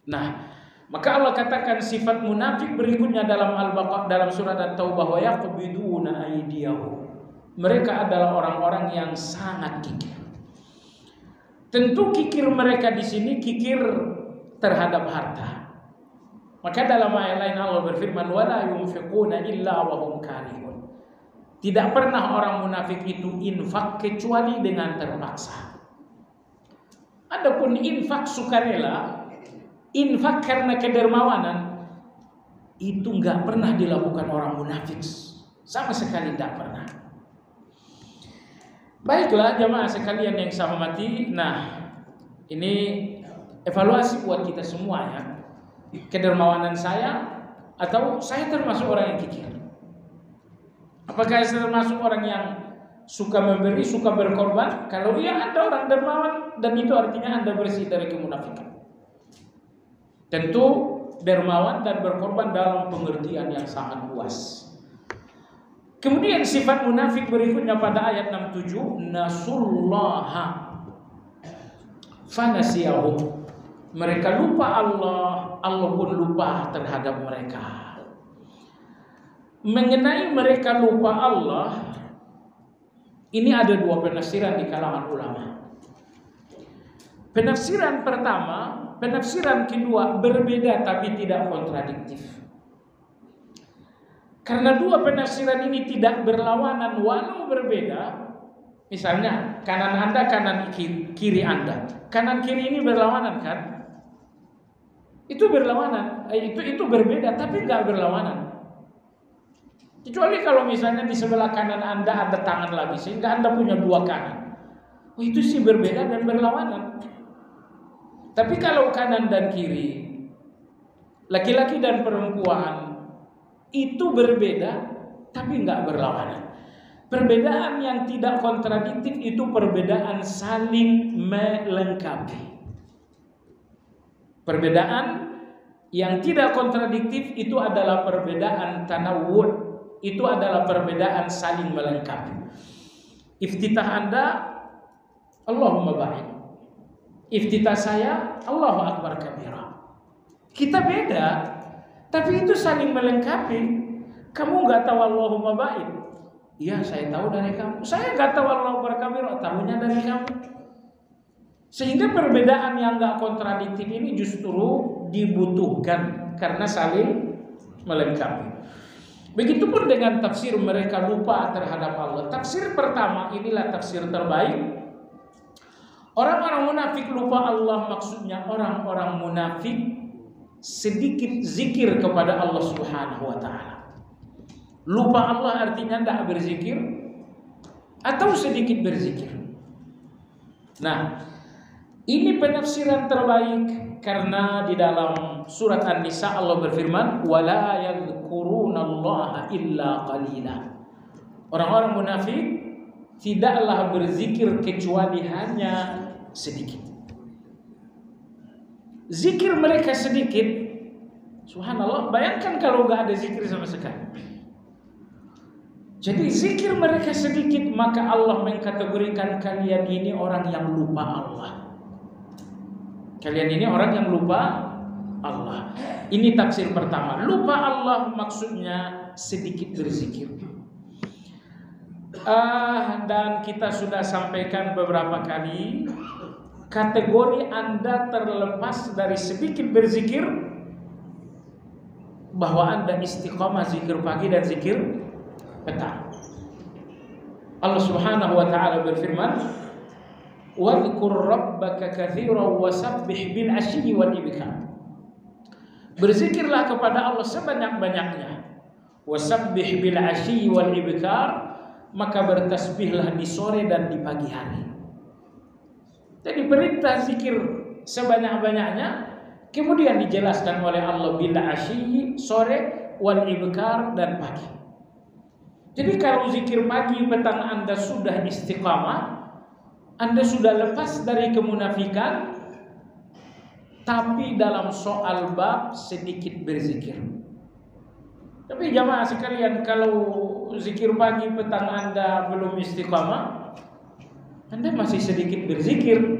Nah, maka Allah katakan sifat munafik berikutnya dalam Al-Baqarah, dalam surat At-Taubah, wa yaqbiduna aydiyahum. Mereka adalah orang-orang yang sangat kikir. Tentu kikir mereka di sini kikir terhadap harta. Maka dalam ayat lain Allah berfirman, wala yunfiquna illa wa hum karihun. Tidak pernah orang munafik itu infak kecuali dengan terpaksa. Adapun infak sukarela, infak karena kedermawanan, itu nggak pernah dilakukan orang munafik, sama sekali tidak pernah. Baiklah jamaah sekalian yang saya hormati, nah ini evaluasi buat kita semuanya. Kedermawanan saya atau saya termasuk orang yang kikir? Apakah saya termasuk orang yang suka memberi, suka berkorban? Kalau iya, Anda orang dermawan dan itu artinya Anda bersih dari kemunafikan. Tentu dermawan dan berkorban dalam pengertian yang sangat luas. Kemudian sifat munafik berikutnya pada ayat 67, nasullaha fanasiyahum. Mereka lupa Allah, Allah pun lupa terhadap mereka. Mengenai mereka lupa Allah, ini ada dua penafsiran di kalangan ulama. Penafsiran pertama, penafsiran kedua berbeda tapi tidak kontradiktif. Karena dua penafsiran ini tidak berlawanan walau berbeda. Misalnya kanan Anda, kanan kiri Anda. Kanan kiri ini berlawanan kan? Itu berlawanan. Itu berbeda tapi enggak berlawanan. Kecuali kalau misalnya di sebelah kanan Anda ada tangan lagi sehingga Anda punya dua kanan. Oh, itu sih berbeda dan berlawanan. Tapi kalau kanan dan kiri, laki-laki dan perempuan, itu berbeda tapi enggak berlawanan. Perbedaan yang tidak kontradiktif itu perbedaan saling melengkapi. Perbedaan yang tidak kontradiktif itu adalah perbedaan tanawwu', itu adalah perbedaan saling melengkapi. Iftitah Anda, Allahumma barik. Iftitah saya, Allahu akbar kabira. Kita beda, tapi itu saling melengkapi. Kamu nggak tahu Allahumma baik? Iya, saya tahu dari kamu. Saya nggak tahu Allahu akbar kabira, tahunya dari kamu. Sehingga perbedaan yang nggak kontradiktif ini justru dibutuhkan karena saling melengkapi. Begitupun dengan tafsir mereka lupa terhadap Allah. Tafsir pertama inilah tafsir terbaik. Orang-orang munafik lupa Allah, maksudnya orang-orang munafik sedikit zikir kepada Allah Subhanahu wa taala. Lupa Allah artinya tidak berzikir atau sedikit berzikir. Nah, ini penafsiran terbaik karena di dalam surat An-Nisa Allah berfirman, "Wala yadhkurunallaha illa qalila." Orang-orang munafik tidaklah berzikir kecuali hanya sedikit. Zikir mereka sedikit. Subhanallah, bayangkan kalau enggak ada zikir sama sekali. Jadi zikir mereka sedikit, maka Allah mengkategorikan kalian ini orang yang lupa Allah. Kalian ini orang yang lupa Allah. Ini tafsir pertama. Lupa Allah maksudnya sedikit berzikir. Dan kita sudah sampaikan beberapa kali, kategori Anda terlepas dari sedikit berzikir bahwa Anda istiqamah zikir pagi dan zikir petang. Allah Subhanahu wa taala berfirman, "Wadhkur rabbaka katsiran wasabbih bil 'ashyi wal ibkar." Berzikirlah kepada Allah sebanyak-banyaknya. Wasabbih bil 'ashyi wal ibkar, maka bertasbihlah di sore dan di pagi hari. Jadi perintah zikir sebanyak-banyaknya, kemudian dijelaskan oleh Allah bil 'ashyi sore, wal ibkar dan pagi. Jadi kalau zikir pagi petang Anda sudah istiqamah, Anda sudah lepas dari kemunafikan, tapi dalam soal bab sedikit berzikir. Tapi jamaah sekalian, kalau zikir pagi petang Anda belum istiqamah, Anda masih sedikit berzikir.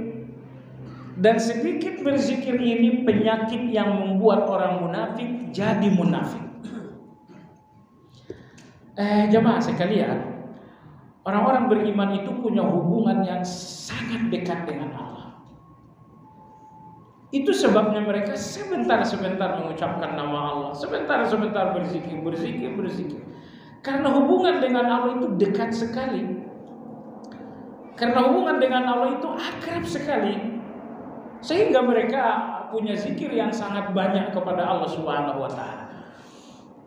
Dan sedikit berzikir ini penyakit yang membuat orang munafik jadi munafik. Jamaah sekalian, orang-orang beriman itu punya hubungan yang sangat dekat dengan Allah. Itu sebabnya mereka sebentar-sebentar mengucapkan nama Allah, sebentar-sebentar berzikir. Karena hubungan dengan Allah itu dekat sekali. Karena hubungan dengan Allah itu akrab sekali. Sehingga mereka punya zikir yang sangat banyak kepada Allah Subhanahu wa taala.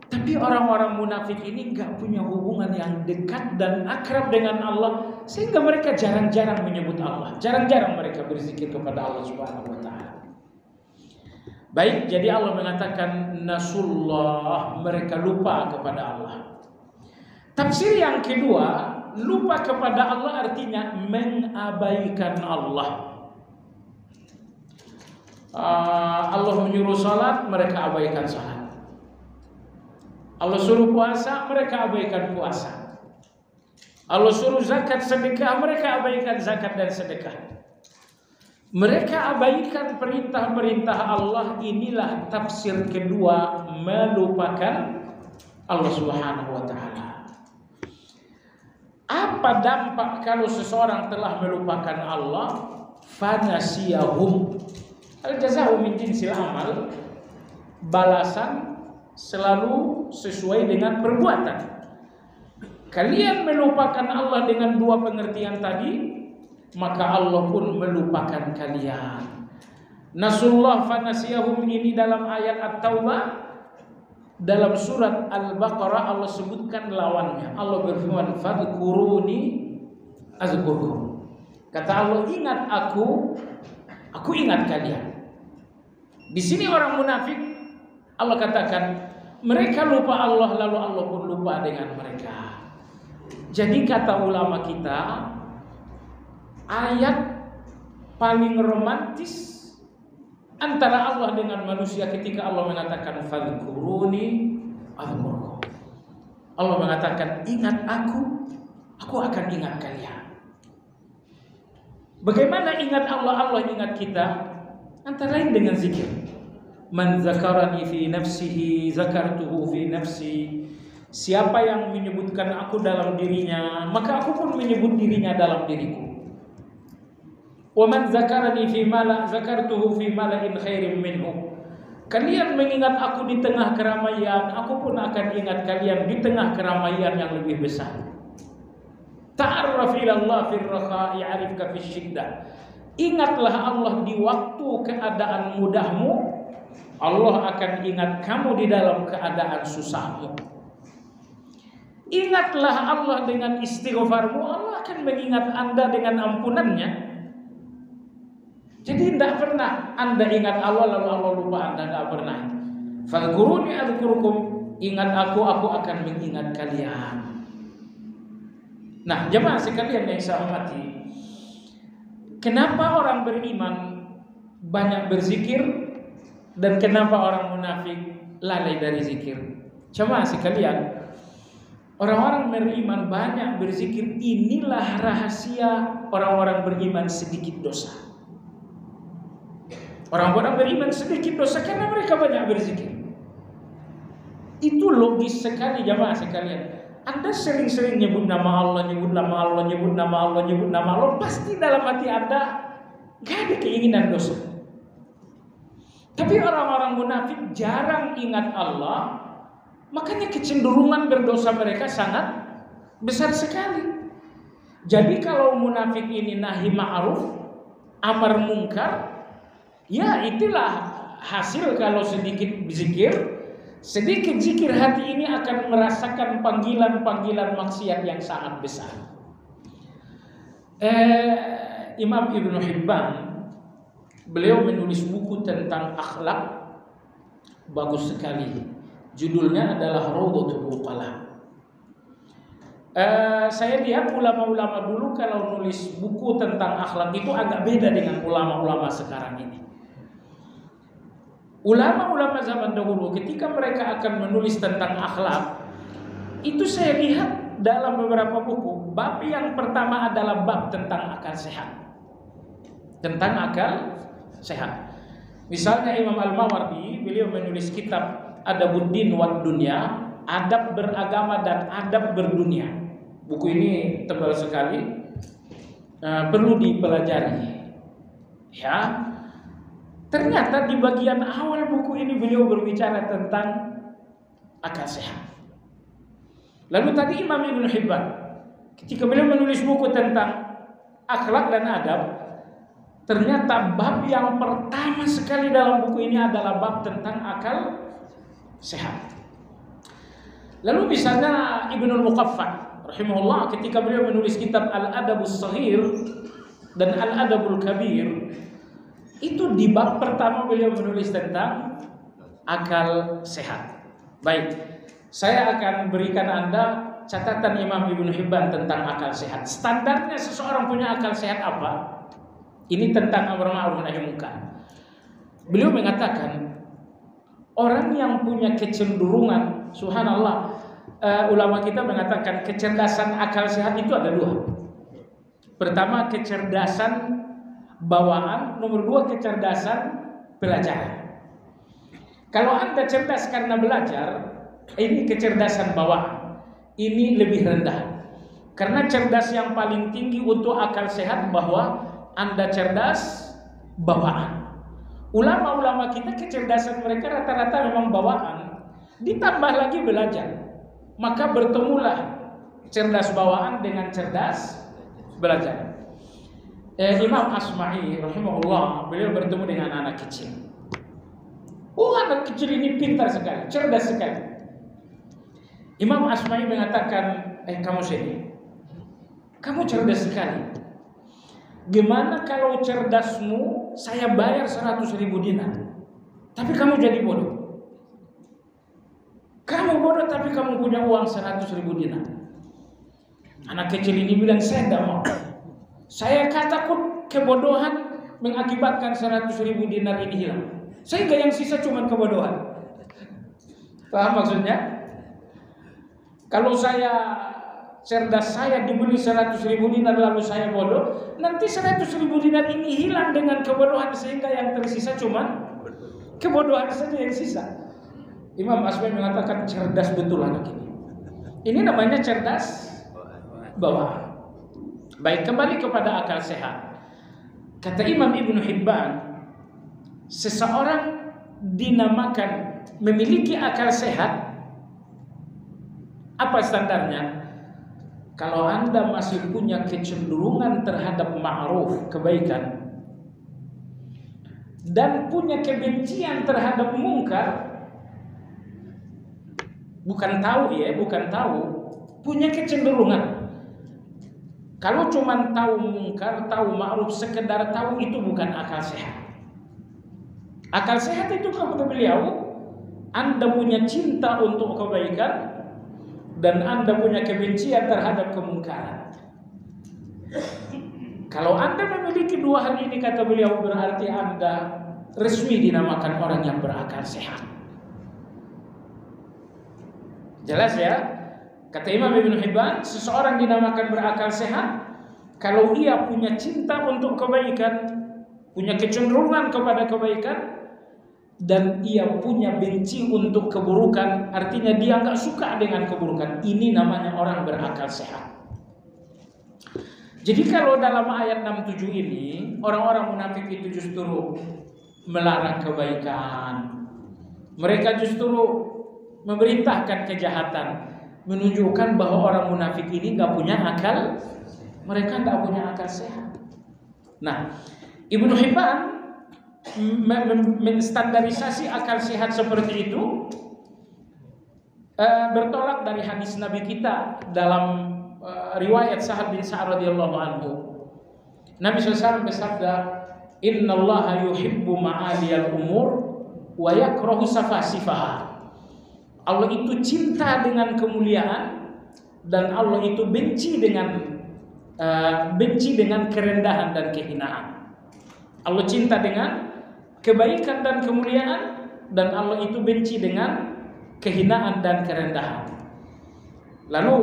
Tapi orang-orang munafik ini enggak punya hubungan yang dekat dan akrab dengan Allah, sehingga mereka jarang-jarang menyebut Allah. Jarang-jarang mereka berzikir kepada Allah Subhanahu wa taala. Baik, jadi Allah mengatakan nasullah, mereka lupa kepada Allah. Tafsir yang kedua, lupa kepada Allah artinya mengabaikan Allah. Allah menyuruh salat, mereka abaikan salat. Allah suruh puasa, mereka abaikan puasa. Allah suruh zakat sedekah, mereka abaikan zakat dan sedekah. Mereka abaikan perintah-perintah Allah. Inilah tafsir kedua melupakan Allah Subhanahu wa taala. Apa dampak kalau seseorang telah melupakan Allah? Fanasiyahum. Al-jaza'u min jinsil amal. Balasan selalu sesuai dengan perbuatan. Kalian melupakan Allah dengan dua pengertian tadi, maka Allah pun melupakan kalian. Nasullah fanasiyahum ini dalam ayat At-Taubah. Dalam surat Al-Baqarah Allah sebutkan lawannya. Allah berfirman, fadhkuruni azkurkum. Kata Allah, ingat aku ingat kalian. Di sini orang munafik, Allah katakan mereka lupa Allah, lalu Allah pun lupa dengan mereka. Jadi kata ulama kita, ayat paling romantis antara Allah dengan manusia ketika Allah mengatakan fadhkuruni azkurkum. Allah mengatakan ingat aku akan ingat kalian. Bagaimana ingat Allah? Allah ingat kita antara lain dengan zikir. Man zakarani fi nafsihi zakartuhu fi nafsi. Siapa yang menyebutkan aku dalam dirinya, maka aku pun menyebut dirinya dalam diriku. Wa man zakarani fi mala zakartuhu fi mala'in khairin minhu. Kalian mengingat aku di tengah keramaian, aku pun akan ingat kalian di tengah keramaian yang lebih besar. Ta'arraf ila Allah fi ar-rakha ya'rifka fi syiddah. Ingatlah Allah di waktu keadaan mudahmu, Allah akan ingat kamu di dalam keadaan susahmu. Ingatlah Allah dengan istighfarmu, Allah akan mengingat Anda dengan ampunannya. Jadi tidak pernah Anda ingat Allah lalu Allah lupa Anda, tidak pernah. Fadhkuruni adzkurkum, ingat aku akan mengingat kalian. Nah, jemaah sekalian yang saya hormati, kenapa orang beriman banyak berzikir dan kenapa orang munafik lalai dari zikir? Jemaah sekalian, orang-orang beriman banyak berzikir, inilah rahasia orang-orang beriman sedikit dosa. Orang-orang beriman sedikit dosa karena mereka banyak berzikir. Itu logis sekali jemaah sekalian. Anda sering-sering nyebut nama Allah, nyebut nama Allah, nyebut nama Allah, nyebut nama Allah, pasti dalam hati Anda gak ada keinginan dosa. Tapi orang-orang munafik jarang ingat Allah, makanya kecenderungan berdosa mereka sangat besar sekali. Jadi kalau munafik ini nahi ma'ruf, amar mungkar, ya itulah hasil kalau sedikit zikir. Sedikit zikir hati ini akan merasakan panggilan-panggilan maksiat yang sangat besar. Imam Ibnu Hibban, beliau menulis buku tentang akhlak, bagus sekali. Judulnya adalah Rawdatul Uqala. Saya lihat ulama-ulama dulu kalau nulis buku tentang akhlak itu agak beda dengan ulama-ulama sekarang ini. Ulama-ulama zaman dahulu ketika mereka akan menulis tentang akhlak, itu saya lihat dalam beberapa buku, bab yang pertama adalah bab tentang akal sehat. Tentang akal sehat. Misalnya Imam Al-Mawardi, beliau menulis kitab Adabuddin wad Dunya, adab beragama dan adab berdunia. Buku ini tebal sekali, perlu dipelajari. Ya, ternyata di bagian awal buku ini beliau berbicara tentang akal sehat. Lalu tadi Imam Ibn Hibban, ketika beliau menulis buku tentang akhlak dan adab, ternyata bab yang pertama sekali dalam buku ini adalah bab tentang akal sehat. Lalu misalnya Ibnul Muqaffal rahimahullah ketika beliau menulis kitab Al-Adabus Shaghir dan Al-Adabul Kabir, itu di bab pertama beliau menulis tentang akal sehat. Baik, saya akan berikan Anda catatan Imam Ibn Hibban tentang akal sehat. Standarnya seseorang punya akal sehat apa? Ini tentang amar ma'ruf nahi munkar. Beliau mengatakan orang yang punya kecenderungan, subhanallah, ulama kita mengatakan kecerdasan akal sehat itu ada dua. Pertama kecerdasan bawaan, nomor dua kecerdasan pelajaran. Kalau Anda cerdas karena belajar, ini kecerdasan bawaan, ini lebih rendah. Karena cerdas yang paling tinggi untuk akal sehat bahwa Anda cerdas bawaan. Ulama-ulama kita kecerdasan mereka rata-rata memang bawaan, ditambah lagi belajar. Maka bertemulah cerdas bawaan dengan cerdas belajar. Imam Asma'i rahimahullah, beliau bertemu dengan anak kecil. Anak kecil ini pintar sekali, cerdas sekali. Imam Asma'i mengatakan, kamu sini, kamu cerdas sekali. Gimana kalau cerdasmu saya bayar 100.000 dinar, tapi kamu jadi bodoh? Kamu bodoh tapi kamu punya uang 100.000 dinar. Anak kecil ini bilang, saya tidak mau. Saya takut kebodohan mengakibatkan 100.000 dinar ini hilang, sehingga yang sisa cuma kebodohan. Paham maksudnya? Kalau saya cerdas, saya dibeli 100.000 dinar lalu saya bodoh, nanti 100.000 dinar ini hilang dengan kebodohan, sehingga yang tersisa cuma kebodohan saja yang sisa. Imam Asma'i mengatakan cerdas betul anak ini. Ini namanya cerdas bawaan. Baik, kembali kepada akal sehat. Kata Imam Ibn Hibban, seseorang dinamakan memiliki akal sehat. Apa standarnya? Kalau Anda masih punya kecenderungan terhadap ma'ruf, kebaikan, dan punya kebencian terhadap mungkar, bukan tahu, punya kecenderungan. Kalau cuma tahu mungkar, tahu ma'ruf, sekedar tahu, itu bukan akal sehat. Akal sehat itu kata beliau, Anda punya cinta untuk kebaikan dan Anda punya kebencian terhadap kemungkaran. Kalau Anda memiliki dua hal ini, kata beliau, berarti Anda resmi dinamakan orang yang berakal sehat. Jelas ya? Kata Imam Ibn Hibban, seseorang dinamakan berakal sehat kalau ia punya cinta untuk kebaikan, punya kecenderungan kepada kebaikan, dan ia punya benci untuk keburukan. Artinya dia nggak suka dengan keburukan. Ini namanya orang berakal sehat. Jadi kalau dalam ayat 67 ini, orang-orang munafik itu justru melarang kebaikan. Mereka justru memerintahkan kejahatan, menunjukkan bahwa orang munafik ini nggak punya akal, mereka nggak punya akal sehat. Nah, Ibnu Hibban menstandarisasi akal sehat seperti itu bertolak dari hadis Nabi kita dalam riwayat Sa'ad bin Sa'ad radhiyallahu anhu. Nabi SAW bersabda, "Innallaha yuhibbu ma'aliyal umur wa yakrahu safasifaha." Allah itu cinta dengan kemuliaan dan Allah itu benci dengan kerendahan dan kehinaan. Allah cinta dengan kebaikan dan kemuliaan, dan Allah itu benci dengan kehinaan dan kerendahan. Lalu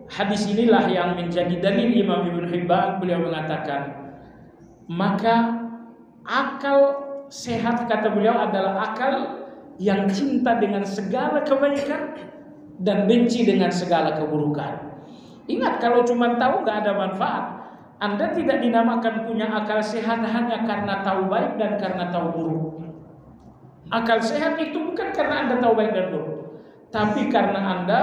hadis inilah yang menjadi dalil Imam Ibn Hibban. Beliau mengatakan, maka akal sehat, kata beliau, adalah akal yang cinta dengan segala kebaikan dan benci dengan segala keburukan. Ingat, kalau cuma tahu gak ada manfaat. Anda tidak dinamakan punya akal sehat hanya karena tahu baik dan karena tahu buruk. Akal sehat itu bukan karena Anda tahu baik dan buruk, tapi karena Anda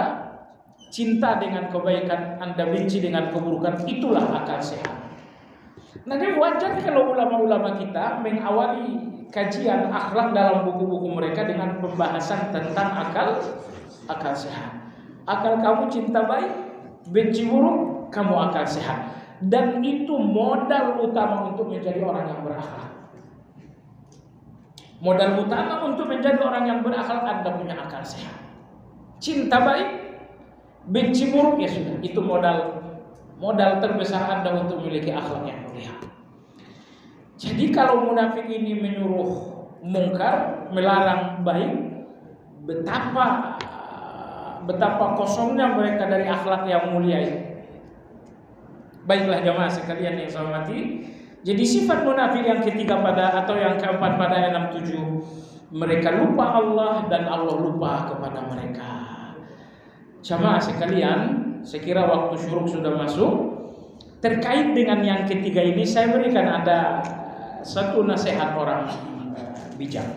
cinta dengan kebaikan, Anda benci dengan keburukan. Itulah akal sehat. Nah, jadi wajar kalau ulama-ulama kita mengawali kajian akhlak dalam buku-buku mereka dengan pembahasan tentang akal sehat. Akal kamu cinta baik, benci buruk, kamu akal sehat. Dan itu modal utama untuk menjadi orang yang berakhlak. Modal utama untuk menjadi orang yang berakhlak, Anda punya akal sehat. Cinta baik, benci buruk, ya sudah. Itu modal terbesar Anda untuk memiliki akhlak yang mulia. Jadi kalau munafik ini menyuruh mungkar, melarang baik, betapa kosongnya mereka dari akhlak yang mulia itu. Baiklah jamaah sekalian yang saya hormati. Jadi sifat munafik yang ketiga atau yang keempat pada ayat 67, mereka lupa Allah dan Allah lupa kepada mereka. Jamaah sekalian, saya kira waktu syuruk sudah masuk. Terkait dengan yang ketiga ini, saya berikan ada satu nasihat orang bijak.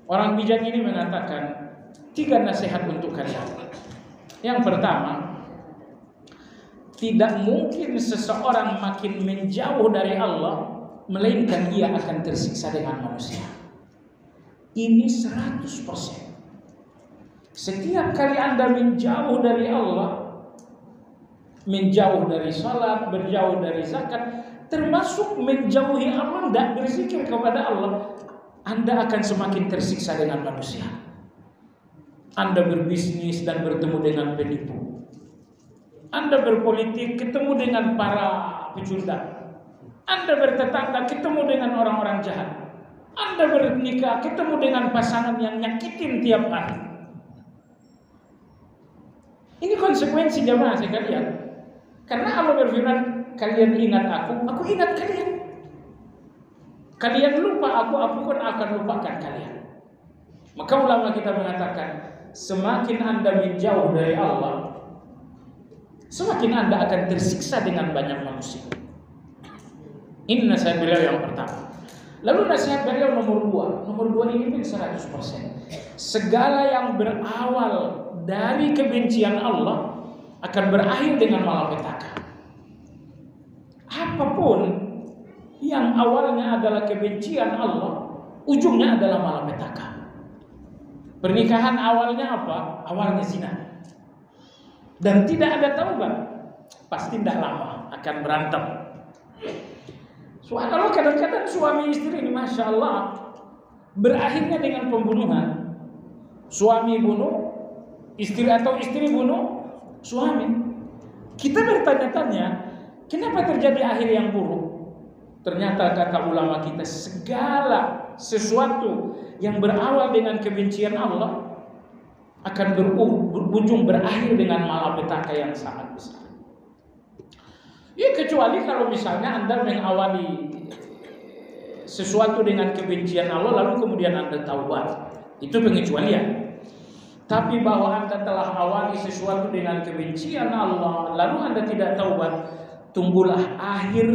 Orang bijak ini mengatakan 3 nasihat untuk kalian. Yang pertama, tidak mungkin seseorang makin menjauh dari Allah melainkan ia akan tersiksa dengan manusia. Ini 100%. Setiap kali Anda menjauh dari Allah, menjauh dari salat, berjauh dari zakat, termasuk menjauhi Allah, tidak berzikir kepada Allah, Anda akan semakin tersiksa dengan manusia. Anda berbisnis dan bertemu dengan penipu. Anda berpolitik, ketemu dengan para pecundang. Anda bertetangga, ketemu dengan orang-orang jahat. Anda bernikah, ketemu dengan pasangan yang nyakitin tiap hari. Ini konsekuensi jamaah sekalian. Karena Allah berfirman, kalian ingat aku ingat kalian. Kalian lupa aku pun akan lupakan kalian. Maka ulama kita mengatakan, semakin Anda menjauh dari Allah, semakin Anda akan tersiksa dengan banyak manusia. Ini nasihat beliau yang pertama. Lalu nasihat beliau nomor 2. Nomor 2 ini pun 100%. Segala yang berawal dari kebencian Allah akan berakhir dengan malapetaka. Apapun yang awalnya adalah kebencian Allah, ujungnya adalah malapetaka. Pernikahan awalnya apa? Awalnya zina. Dan tidak ada taubat, pasti tidak lama akan berantem. Subhanallah, kadang-kadang suami istri ini Masya Allah berakhirnya dengan pembunuhan. Suami bunuh istri atau istri bunuh suami. Kita bertanya-tanya, kenapa terjadi akhir yang buruk? Ternyata kata ulama kita, segala sesuatu yang berawal dengan kebencian Allah akan berujung berakhir dengan malapetaka yang sangat besar. Ya, kecuali kalau misalnya Anda mengawali sesuatu dengan kebencian Allah lalu kemudian Anda taubat, itu pengecualian. Tapi bahwa Anda telah awali sesuatu dengan kebencian Allah lalu Anda tidak taubat, tunggulah akhir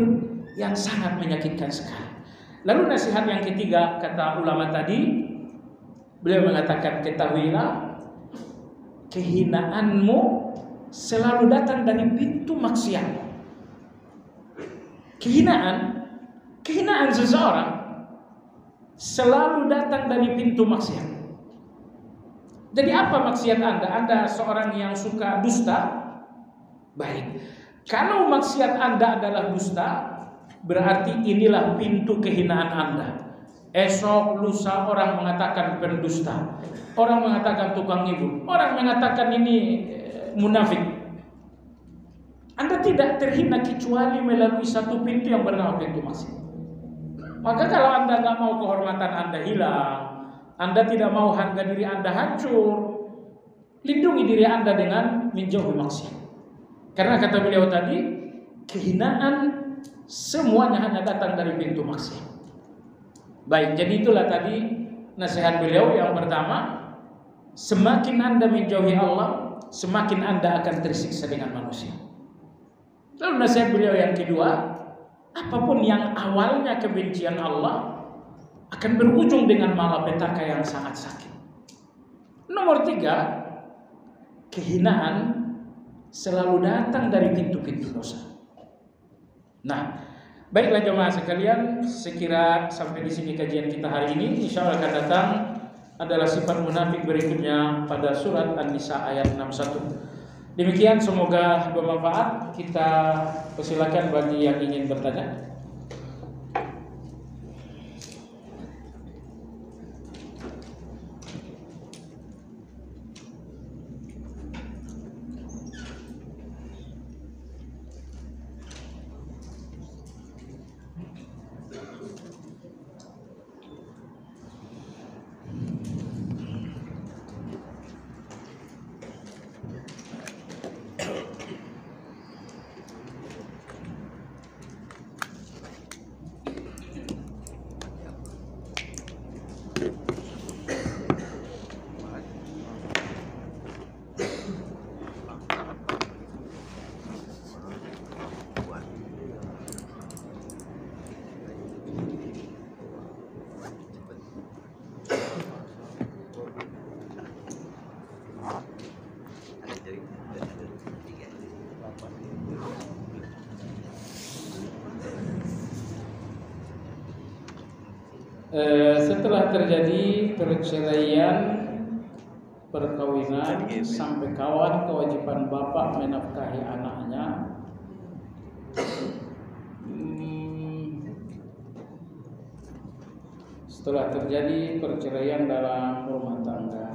yang sangat menyakitkan sekali. Lalu nasihat yang ketiga, kata ulama tadi, beliau mengatakan, ketahuilah kehinaanmu selalu datang dari pintu maksiat. Kehinaan seseorang selalu datang dari pintu maksiat. Jadi apa maksiat Anda? Anda seorang yang suka dusta? Baik. Kalau maksiat Anda adalah dusta, berarti inilah pintu kehinaan Anda. Esok lusa orang mengatakan pendusta, orang mengatakan tukang ibu, orang mengatakan ini munafik. Anda tidak terhina kecuali melalui satu pintu yang bernama pintu maksiat. Maka kalau Anda nggak mau kehormatan Anda hilang, Anda tidak mau harga diri Anda hancur, lindungi diri Anda dengan menjauhi maksiat. Karena kata beliau tadi, kehinaan semuanya hanya datang dari pintu maksiat. Baik, jadi itulah tadi nasihat beliau yang pertama. Semakin Anda menjauhi Allah, semakin Anda akan tersiksa dengan manusia. Lalu nasihat beliau yang kedua, apapun yang awalnya kebencian Allah akan berujung dengan malapetaka yang sangat sakit. Nomor 3, kehinaan selalu datang dari pintu-pintu dosa. Nah, baiklah jemaah sekalian, sekira sampai di sini kajian kita hari ini. Insya Allah akan datang adalah sifat munafik berikutnya pada surat An-Nisa ayat 61. Demikian, semoga bermanfaat. Kita persilakan bagi yang ingin bertanya. Setelah terjadi perceraian, perkawinan sampai kawan, kewajiban bapak menafkahi anaknya. Setelah terjadi perceraian dalam rumah tangga,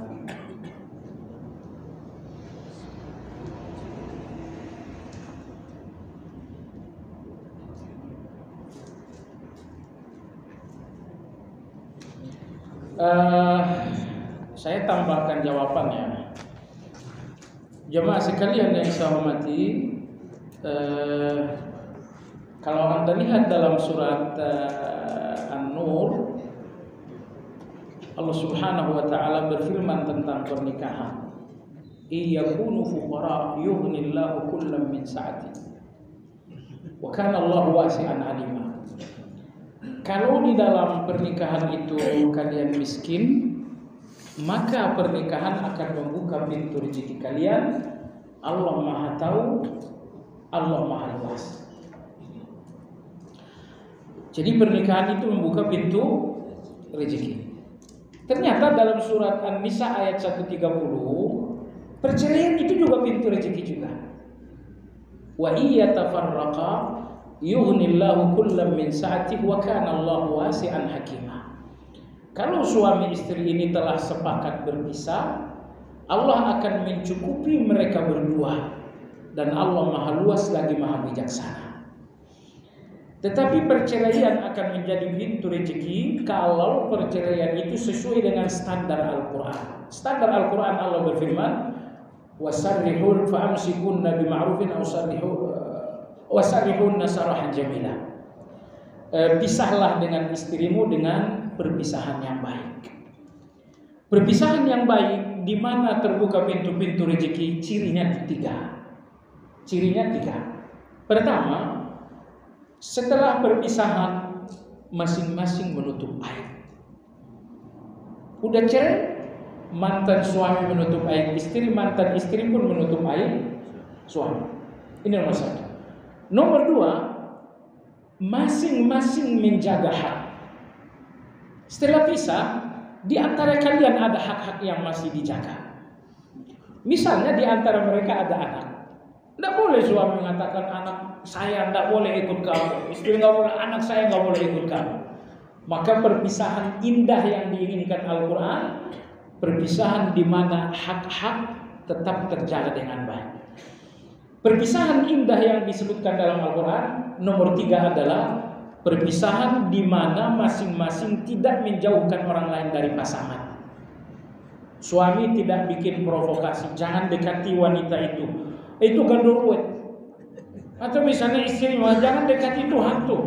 saya tambahkan jawabannya. Jemaah sekalian yang saya hormati, kalau Anda lihat dalam surat An-Nur, Allah Subhanahu wa taala berfirman tentang pernikahan. Iyakunu fuqara yughnillahu kullam min sa'ati. Wa kana Allahu wasi'an alima. Kalau di dalam pernikahan itu kalian miskin, maka pernikahan akan membuka pintu rezeki kalian. Allah Maha Tahu, Allah Maha Luas. Jadi pernikahan itu membuka pintu rezeki. Ternyata dalam surat An-Nisa ayat 130, perceraian itu juga pintu rezeki juga. Wa iya tafarraqa yughnillahu kullam min sa'atihi wa kana Allahu wasi'an hakima. Kalau suami istri ini telah sepakat berpisah, Allah akan mencukupi mereka berdua, dan Allah Maha Luas lagi Maha Bijaksana. Tetapi perceraian akan menjadi pintu rezeki kalau perceraian itu sesuai dengan standar Al-Quran. Standar Al-Quran, Allah berfirman, wasarrihun fa'amsikunna bima'rufin aw wasarrihunna sarahan jamila. Pisahlah dengan istrimu dengan perpisahan yang baik. Perpisahan yang baik di mana terbuka pintu-pintu rezeki, cirinya 3. Cirinya 3. Pertama, setelah perpisahan masing-masing menutup aib. Udah cerai, mantan suami menutup aib istri, mantan istri pun menutup aib suami. Ini nomor 1. Nomor 2, masing-masing menjaga hak. Setelah pisah, di antara kalian ada hak-hak yang masih dijaga. Misalnya di antara mereka ada anak. Tidak boleh suami mengatakan anak saya tidak boleh ikut kamu, istri tidak boleh, anak saya tidak boleh ikut kamu. Maka perpisahan indah yang diinginkan Al-Quran, perpisahan di mana hak-hak tetap terjaga dengan baik. Perpisahan indah yang disebutkan dalam Al-Quran nomor 3 adalah perpisahan di mana masing-masing tidak menjauhkan orang lain dari pasangan. Suami tidak bikin provokasi, jangan dekati wanita itu gandurwet. Atau misalnya istri, jangan dekati itu hantu.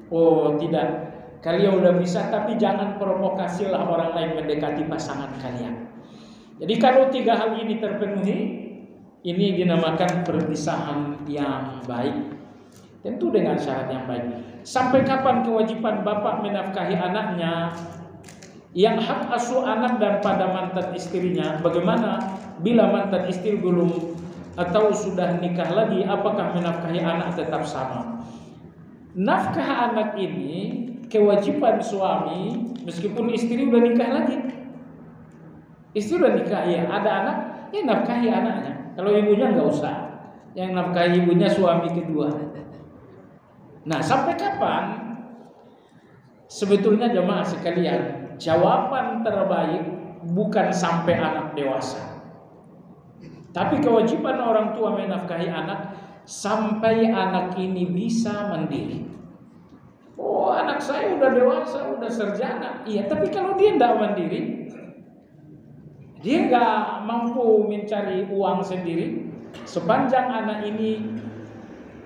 Oh tidak, kalian udah bisa, tapi jangan provokasilah orang lain mendekati pasangan kalian. Jadi kalau 3 hal ini terpenuhi, ini dinamakan perpisahan yang baik. Tentu dengan syarat yang baik. Sampai kapan kewajiban bapak menafkahi anaknya? Yang hak asuh anak dan pada mantan istrinya, bagaimana bila mantan istri belum atau sudah nikah lagi, apakah menafkahi anak tetap sama? Nafkah anak ini kewajiban suami meskipun istri udah nikah lagi. Istri udah nikah, ya ada anak, ya nafkahi anaknya. Kalau ibunya nggak usah, yang nafkahi ibunya suami kedua. Nah, sampai kapan? Sebetulnya jemaah sekalian, jawaban terbaik bukan sampai anak dewasa, tapi kewajiban orang tua menafkahi anak sampai anak ini bisa mandiri. Oh, anak saya udah dewasa, udah sarjana. Iya, tapi kalau dia tidak mandiri, dia nggak mampu mencari uang sendiri, sepanjang anak ini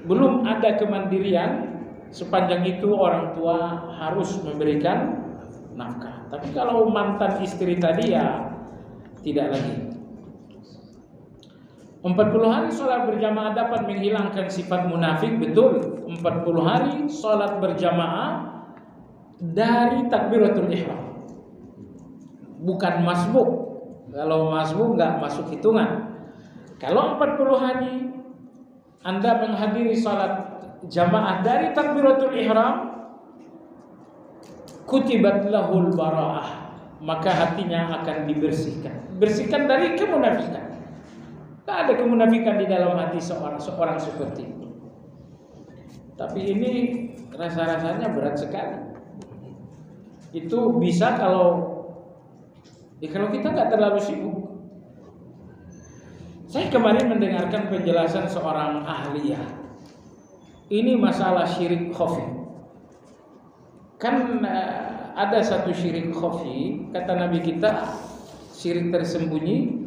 belum ada kemandirian, sepanjang itu orang tua harus memberikan nafkah. Tapi kalau mantan istri tadi ya tidak lagi. 40 hari sholat berjamaah dapat menghilangkan sifat munafik. Betul, 40 hari sholat berjamaah dari takbiratul ihram, bukan masbuk. Kalau masbuk nggak masuk hitungan. Kalau 40 hari Anda menghadiri sholat jamaah dari takbiratul ihram, kutibat lahul bara'ah, maka hatinya akan dibersihkan. Bersihkan dari kemunafikan. Tak ada kemunafikan di dalam hati seorang seperti itu. Tapi ini rasa-rasanya berat sekali. Itu bisa kalau kita nggak terlalu sibuk. Saya kemarin mendengarkan penjelasan seorang ahliyah. Ini masalah syirik khafi. Kan ada satu syirik khafi, kata Nabi kita, syirik tersembunyi,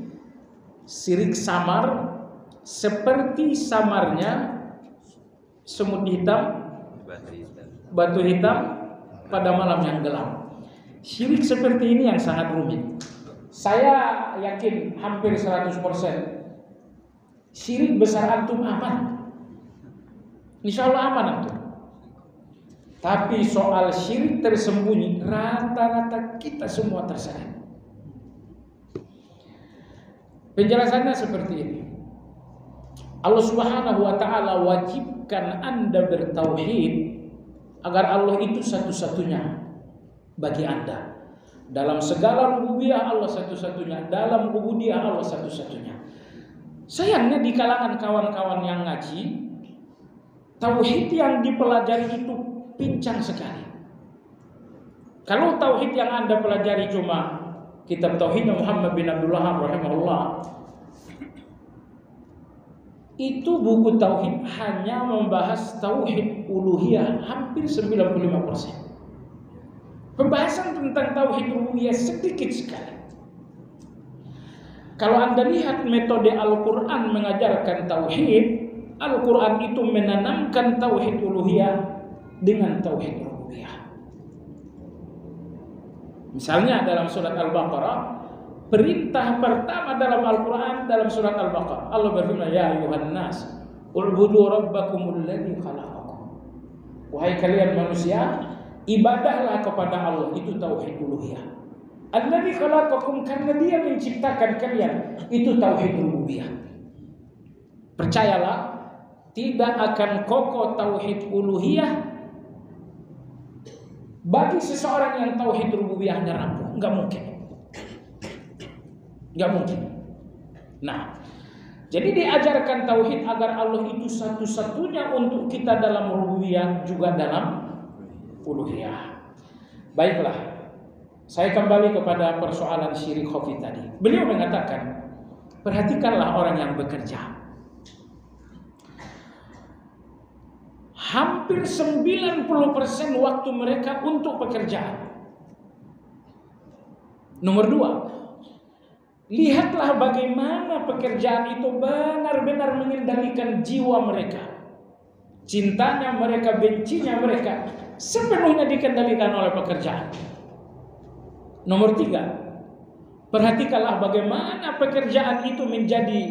syirik samar, seperti samarnya semut hitam, batu hitam pada malam yang gelap. Syirik seperti ini yang sangat rumit. Saya yakin hampir 100% syirik besar antum aman. Insya Allah aman antum. Tapi soal syirik tersembunyi, rata-rata kita semua terseret. Penjelasannya seperti ini. Allah Subhanahu wa ta'ala wajibkan Anda bertauhid agar Allah itu satu-satunya bagi Anda. Dalam segala rububiyah Allah satu-satunya, dalam ubudiyah Allah satu-satunya. Sayangnya di kalangan kawan-kawan yang ngaji, tauhid yang dipelajari itu pincang sekali. Kalau tauhid yang Anda pelajari cuma kitab Tauhid Muhammad bin Abdul Wahhab rahimahullah, itu buku tauhid hanya membahas tauhid uluhiyah hampir 95%. Pembahasan tentang tauhid rububiyah sedikit sekali. Kalau Anda lihat metode Al-Quran mengajarkan tauhid, Al-Quran itu menanamkan tauhid uluhiyah dengan tauhid rububiyah. Misalnya dalam surat Al-Baqarah, perintah pertama dalam Al-Quran dalam surat Al-Baqarah, Allah berfirman, ya ayuhan nas, u'budu rabbakumul ladzi khalaqakum. Wahai kalian manusia, ibadahlah kepada Allah, itu tauhid uluhiyah. Alladzi khalaqakum, karena Dia menciptakan kalian, itu tauhid rububiyah. Percayalah, tidak akan kokoh tauhid uluhiyah bagi seseorang yang tauhid rububiyahnya rapuh. Enggak mungkin. Enggak mungkin. Nah, jadi diajarkan tauhid agar Allah itu satu-satunya untuk kita dalam rububiyah juga dalam uluhiyah. Baiklah, saya kembali kepada persoalan syirik khafi tadi. Beliau mengatakan, perhatikanlah orang yang bekerja. hampir 90% waktu mereka untuk pekerjaan. Nomor 2, lihatlah bagaimana pekerjaan itu benar-benar mengendalikan jiwa mereka. Cintanya mereka, bencinya mereka sepenuhnya dikendalikan oleh pekerjaan. Nomor 3, perhatikanlah bagaimana pekerjaan itu menjadi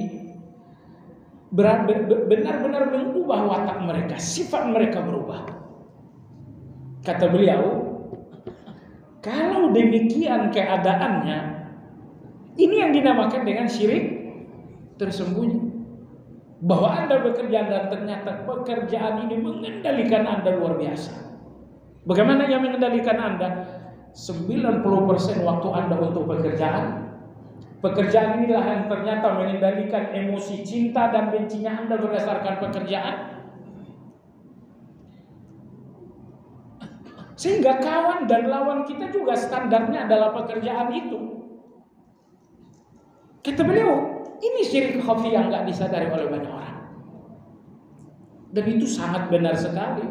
benar-benar mengubah watak mereka, sifat mereka berubah. Kata beliau, kalau demikian keadaannya, ini yang dinamakan dengan syirik tersembunyi. Bahwa Anda bekerja dan ternyata pekerjaan ini mengendalikan Anda luar biasa. Bagaimana yang mengendalikan Anda? 90% waktu Anda untuk pekerjaan. Pekerjaan inilah yang ternyata mengendalikan emosi cinta dan bencinya Anda berdasarkan pekerjaan. Sehingga kawan dan lawan kita juga standarnya adalah pekerjaan itu. Kata beliau, ini syirik khafi yang gak disadari oleh banyak orang. Dan itu sangat benar sekali.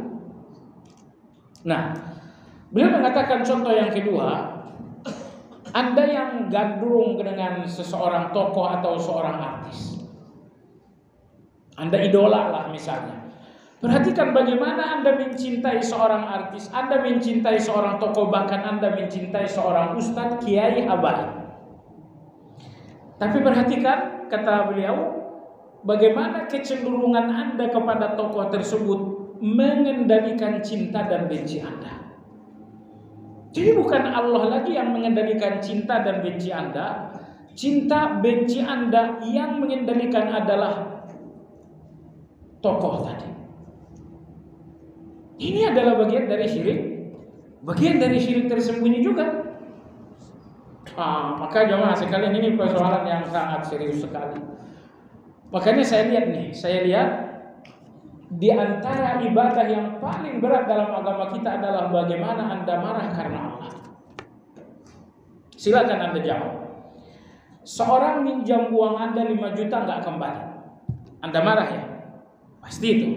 Nah, beliau mengatakan contoh yang kedua, Anda yang gandrung dengan seseorang tokoh atau seorang artis, Anda idola lah misalnya. Perhatikan bagaimana Anda mencintai seorang artis, Anda mencintai seorang tokoh, bahkan Anda mencintai seorang ustadz, kiai, habaib. Tapi perhatikan, kata beliau, bagaimana kecenderungan Anda kepada tokoh tersebut mengendalikan cinta dan benci Anda. Jadi bukan Allah lagi yang mengendalikan cinta dan benci Anda. Cinta, benci Anda yang mengendalikan adalah tokoh tadi. Ini adalah bagian dari syirik. Bagian dari syirik tersembunyi juga. Maka jemaah sekalian, ini persoalan yang sangat serius sekali. Makanya saya lihat di antara ibadah yang paling berat dalam agama kita adalah bagaimana Anda marah karena Allah. Silakan Anda jawab. Seorang minjam uang Anda 5 juta nggak kembali, Anda marah ya? Pasti itu.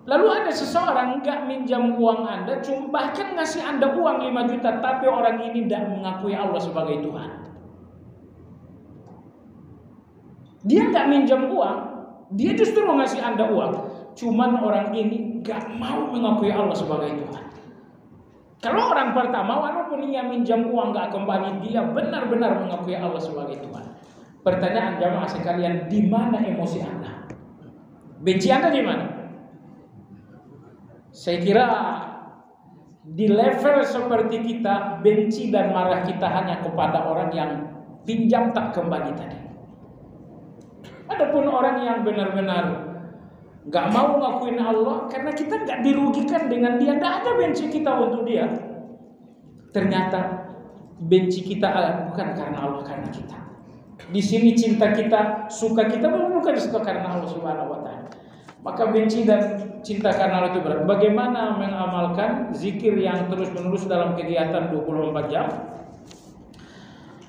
Lalu ada seseorang nggak minjam uang Anda, bahkan ngasih Anda uang 5 juta, tapi orang ini tidak mengakui Allah sebagai Tuhan. Dia nggak minjam uang, dia justru ngasih Anda uang, cuman orang ini nggak mau mengakui Allah sebagai Tuhan. Kalau orang pertama, walaupun ia minjam uang nggak kembali, dia benar-benar mengakui Allah sebagai Tuhan. Pertanyaan jamaah sekalian, di mana emosi Anda? Benci Anda di mana? Saya kira di level seperti kita, benci dan marah kita hanya kepada orang yang pinjam tak kembali tadi. Adapun orang yang benar-benar gak mau ngakuin Allah, karena kita gak dirugikan dengan dia, gak ada benci kita untuk dia. Ternyata benci kita bukan karena Allah, karena kita. Di sini cinta kita, suka kita bukan suka karena Allah Subhanahu wa taala. Maka benci dan cinta karena Allah itu berat. Bagaimana mengamalkan zikir yang terus-menerus dalam kegiatan 24 jam?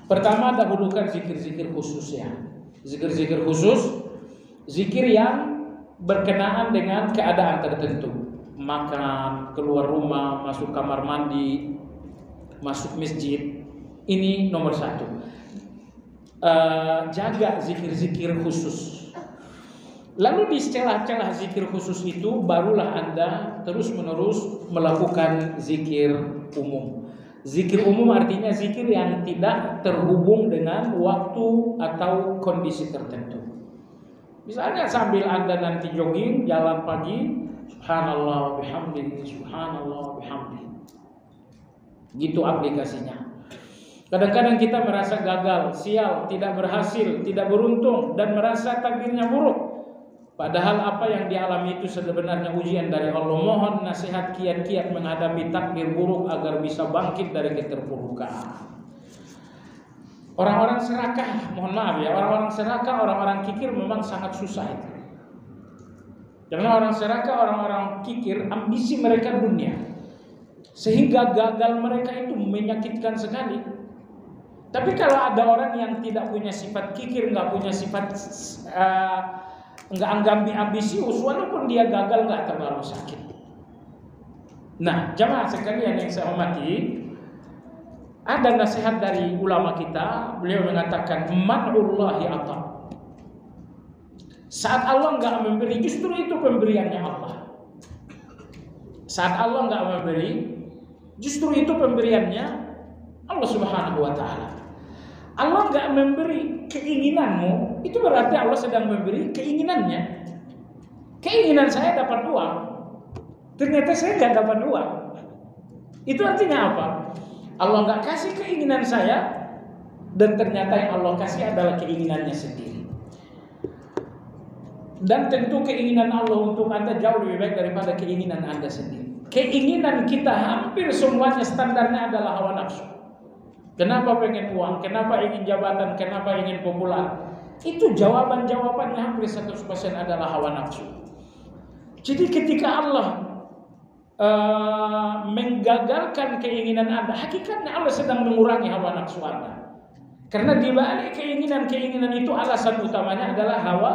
Pertama, dahulukan zikir-zikir khusus ya. Zikir-zikir khusus, zikir yang berkenaan dengan keadaan tertentu. Makan, keluar rumah, masuk kamar mandi, masuk masjid. Ini nomor 1. Jaga zikir-zikir khusus. Lalu di celah-celah zikir khusus itu barulah Anda terus-menerus melakukan zikir umum. Zikir umum artinya zikir yang tidak terhubung dengan waktu atau kondisi tertentu. Misalnya sambil Anda nanti jogging, jalan pagi, subhanallah bihamdihi, subhanallah bihamdihi. Gitu aplikasinya. Kadang-kadang kita merasa gagal, sial, tidak berhasil, tidak beruntung, dan merasa takdirnya buruk. Padahal apa yang dialami itu sebenarnya ujian dari Allah. Mohon nasihat kiat-kiat menghadapi takdir buruk agar bisa bangkit dari keterpurukan. Orang-orang serakah, mohon maaf ya, orang-orang serakah, orang-orang kikir memang sangat susah itu. Karena orang serakah, orang-orang kikir, ambisi mereka dunia, sehingga gagal mereka itu menyakitkan sekali. Tapi kalau ada orang yang tidak punya sifat kikir, nggak punya sifat enggak ambisius, walaupun dia gagal enggak terlalu sakit. Nah, jamaah sekalian yang saya hormati, ada nasihat dari ulama kita. Beliau mengatakan man'ullahi ata. Saat Allah enggak memberi, justru itu pemberiannya Allah. Saat Allah enggak memberi, justru itu pemberiannya Allah Subhanahu wa taala. Allah enggak memberi keinginanmu, itu berarti Allah sedang memberi keinginannya. Keinginan saya dapat uang, ternyata saya enggak dapat uang. Itu artinya apa? Allah enggak kasih keinginan saya, dan ternyata yang Allah kasih adalah keinginannya sendiri. Dan tentu keinginan Allah untuk Anda jauh lebih baik daripada keinginan Anda sendiri. Keinginan kita hampir semuanya standarnya adalah hawa nafsu. Kenapa pengen uang? Kenapa ingin jabatan? Kenapa ingin populer? Itu jawabannya hampir 100% adalah hawa nafsu. Jadi ketika Allah menggagalkan keinginan Anda, hakikatnya Allah sedang mengurangi hawa nafsu Anda. Karena di balik keinginan itu alasan utamanya adalah hawa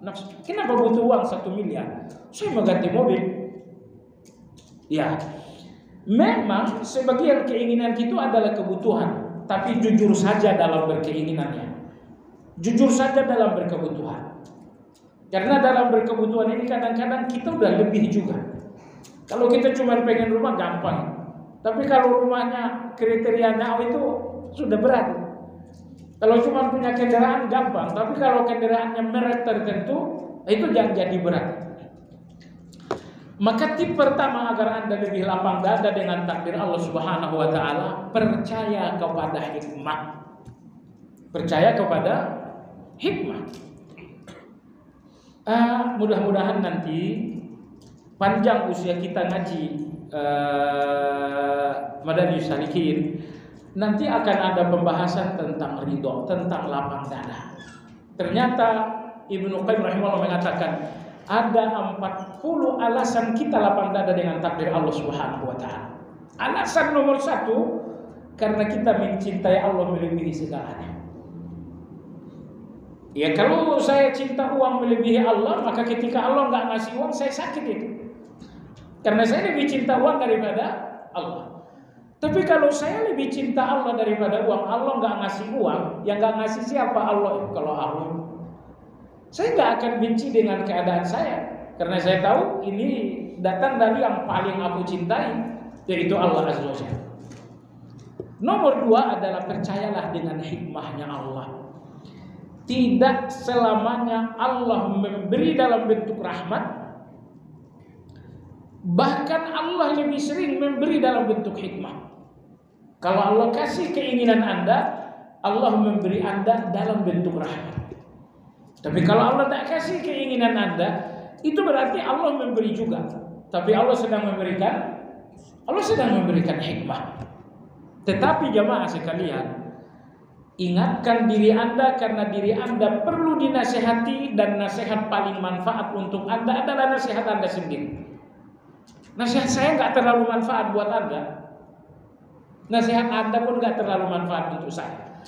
nafsu. Kenapa butuh uang 1 miliar? Saya mau ganti mobil. Ya, memang sebagian keinginan itu adalah kebutuhan, tapi jujur saja dalam berkeinginannya. Jujur saja dalam berkebutuhan. Karena dalam berkebutuhan ini kadang-kadang kita udah lebih juga. Kalau kita cuma pengen rumah gampang, tapi kalau rumahnya kriterianya itu sudah berat. Kalau cuma punya kendaraan gampang, tapi kalau kendaraannya merek tertentu itu jangan jadi berat. Maka tip pertama agar Anda lebih lapang dada dengan takdir Allah Subhanahu wa taala, percaya kepada hikmah. Percaya kepada hikmah. Mudah-mudahan nanti panjang usia kita ngaji Madarij Salikin, nanti akan ada pembahasan tentang ridho, tentang lapang dada. Ternyata Ibnu Qayyim rahimahullah mengatakan ada 40 alasan kita lapang dada dengan takdir Allah Subhanahu wa taala. Alasan nomor 1, karena kita mencintai Allah melebihi segalanya. Ya, kalau saya cinta uang melebihi Allah, maka ketika Allah nggak ngasih uang, saya sakit itu. Karena saya lebih cinta uang daripada Allah. Tapi kalau saya lebih cinta Allah daripada uang, Allah nggak ngasih uang, yang nggak ngasih siapa? Allah. Kalau Allah, saya nggak akan benci dengan keadaan saya, karena saya tahu ini datang dari yang paling aku cintai, yaitu Allah Azza wa Jalla. Nomor 2 adalah percayalah dengan hikmahnya Allah. Tidak selamanya Allah memberi dalam bentuk rahmat, bahkan Allah lebih sering memberi dalam bentuk hikmah. Kalau Allah kasih keinginan Anda, Allah memberi Anda dalam bentuk rahmat. Tapi kalau Allah tak kasih keinginan Anda, itu berarti Allah memberi juga. Tapi Allah sedang memberikan hikmah. Tetapi jamaah sekalian, ingatkan diri Anda, karena diri Anda perlu dinasihati, dan nasihat paling manfaat untuk Anda adalah nasihat Anda sendiri. Nasihat saya nggak terlalu manfaat buat Anda. Nasihat Anda pun nggak terlalu manfaat untuk saya.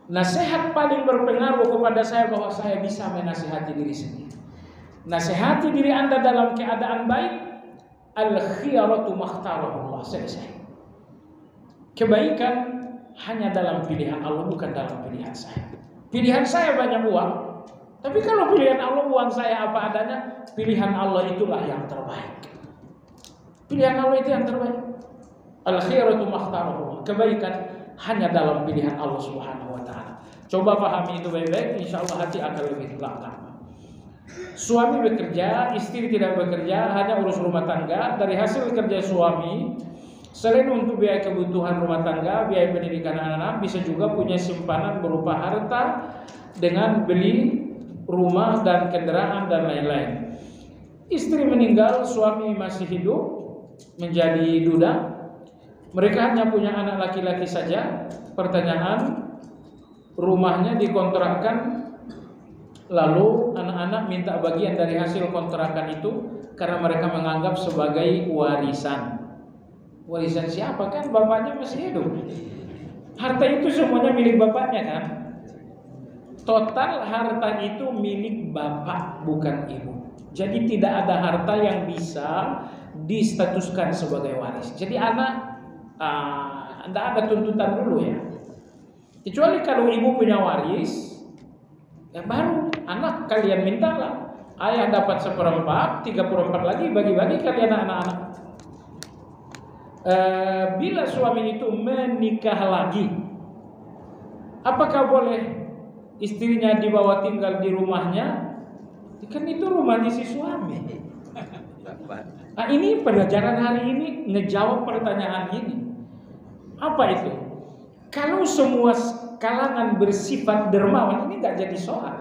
Nasihat paling berpengaruh kepada saya bahwa saya bisa menasihati diri sendiri. Nasihati diri Anda dalam keadaan baik. Al-khiyaratu makhtarahullah. Selesai. Kebaikan hanya dalam pilihan Allah, bukan dalam pilihan saya. Pilihan saya banyak uang, tapi kalau pilihan Allah uang saya apa adanya, pilihan Allah itulah yang terbaik. Pilihan Allah itu yang terbaik. Al-khiyaratu makhtarahullah. Kebaikan hanya dalam pilihan Allah Subhanahu wa taala. Coba pahami itu baik-baik, insyaallah hati akan lebih lapang. Suami bekerja, istri tidak bekerja, hanya urus rumah tangga. Dari hasil kerja suami, selain untuk biaya kebutuhan rumah tangga, biaya pendidikan anak-anak, bisa juga punya simpanan berupa harta dengan beli rumah dan kendaraan dan lain-lain. Istri meninggal, suami masih hidup, menjadi duda. Mereka hanya punya anak laki-laki saja. Pertanyaan, rumahnya dikontrakkan, lalu anak-anak minta bagian dari hasil kontrakan itu karena mereka menganggap sebagai warisan. Warisan siapa? Kan bapaknya masih hidup. Harta itu semuanya milik bapaknya kan. total harta itu milik bapak bukan ibu. Jadi tidak ada harta yang bisa distatuskan sebagai waris. Jadi anak tidak ada tuntutan dulu ya. Kecuali kalau ibu punya waris, ya baru anak kalian mintalah. Ayah dapat 1/4, 3/4 lagi bagi-bagi kalian anak-anak. Bila suami itu menikah lagi, apakah boleh istrinya dibawa tinggal di rumahnya? Kan itu rumahnya si suami. Nah, ini pelajaran hari ini ngejawab pertanyaan ini. Apa itu? Kalau semua kalangan bersifat dermawan, ini nggak jadi soal.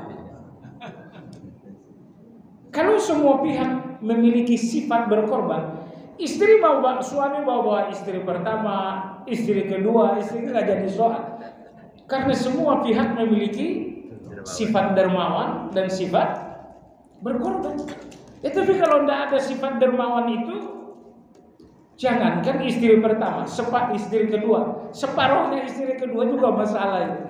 Kalau semua pihak memiliki sifat berkorban, istri suami bawa istri pertama, istri kedua, istri nggak jadi soal. Karena semua pihak memiliki sifat dermawan dan sifat berkorban. Tapi kalau tidak ada sifat dermawan itu, jangankan istri pertama, istri kedua, separuhnya istri kedua juga masalah itu.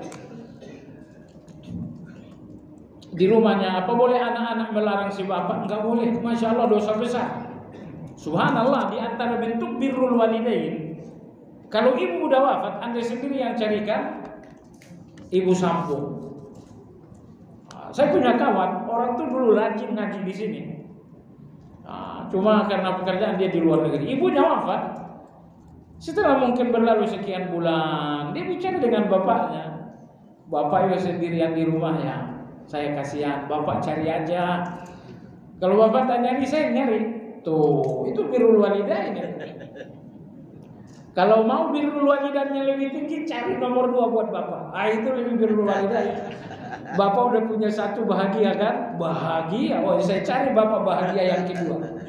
Di rumahnya apa boleh anak-anak melarang si bapak? Enggak boleh. Masya Allah, dosa besar. Subhanallah, di antara bentuk birrul walidain. Kalau ibu udah wafat, Anda sendiri yang carikan ibu sambung. Saya punya kawan, orang tuh dulu rajin ngaji di sini. Cuma karena pekerjaan dia di luar negeri. Ibunya wafat. Setelah mungkin berlalu sekian bulan, dia bicara dengan bapaknya. Bapak ya sendirian di rumahnya. Saya kasihan, bapak cari aja. Kalau bapak tak nyari, saya nyari. Tuh, itu birrul walidain. Kalau mau birrul walidainnya lebih tinggi, cari nomor 2 buat bapak. Itu lebih birrul walidain. Bapak udah punya 1 bahagia kan? Bahagia. Oh, saya cari bapak bahagia yang kedua.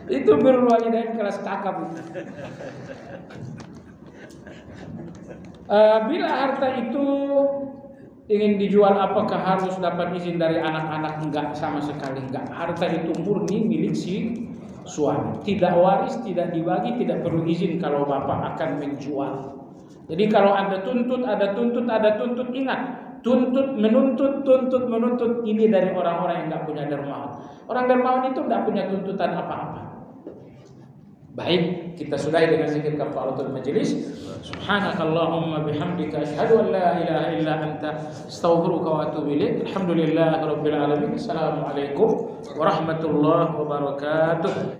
Itu birrul walidain kelas kakap itu. Bila harta itu ingin dijual, apakah harus dapat izin dari anak-anak? Enggak, sama sekali enggak. Harta itu murni milik si suami. Tidak waris, tidak dibagi, tidak perlu izin kalau bapak akan menjual. Jadi kalau Anda tuntut, ada tuntut, ingat. Tuntut, menuntut ini dari orang-orang yang enggak punya dermawan. Orang dermawan itu enggak punya tuntutan apa-apa. Baik, kita sudahi dengan zikir kafaratul majelis. Subhanakallahumma bihamdika asyhadu an la ilaha illa anta astaghfiruka wa atubu ilaik. Alhamdulillahirabbil alamin. Assalamualaikum warahmatullahi wabarakatuh.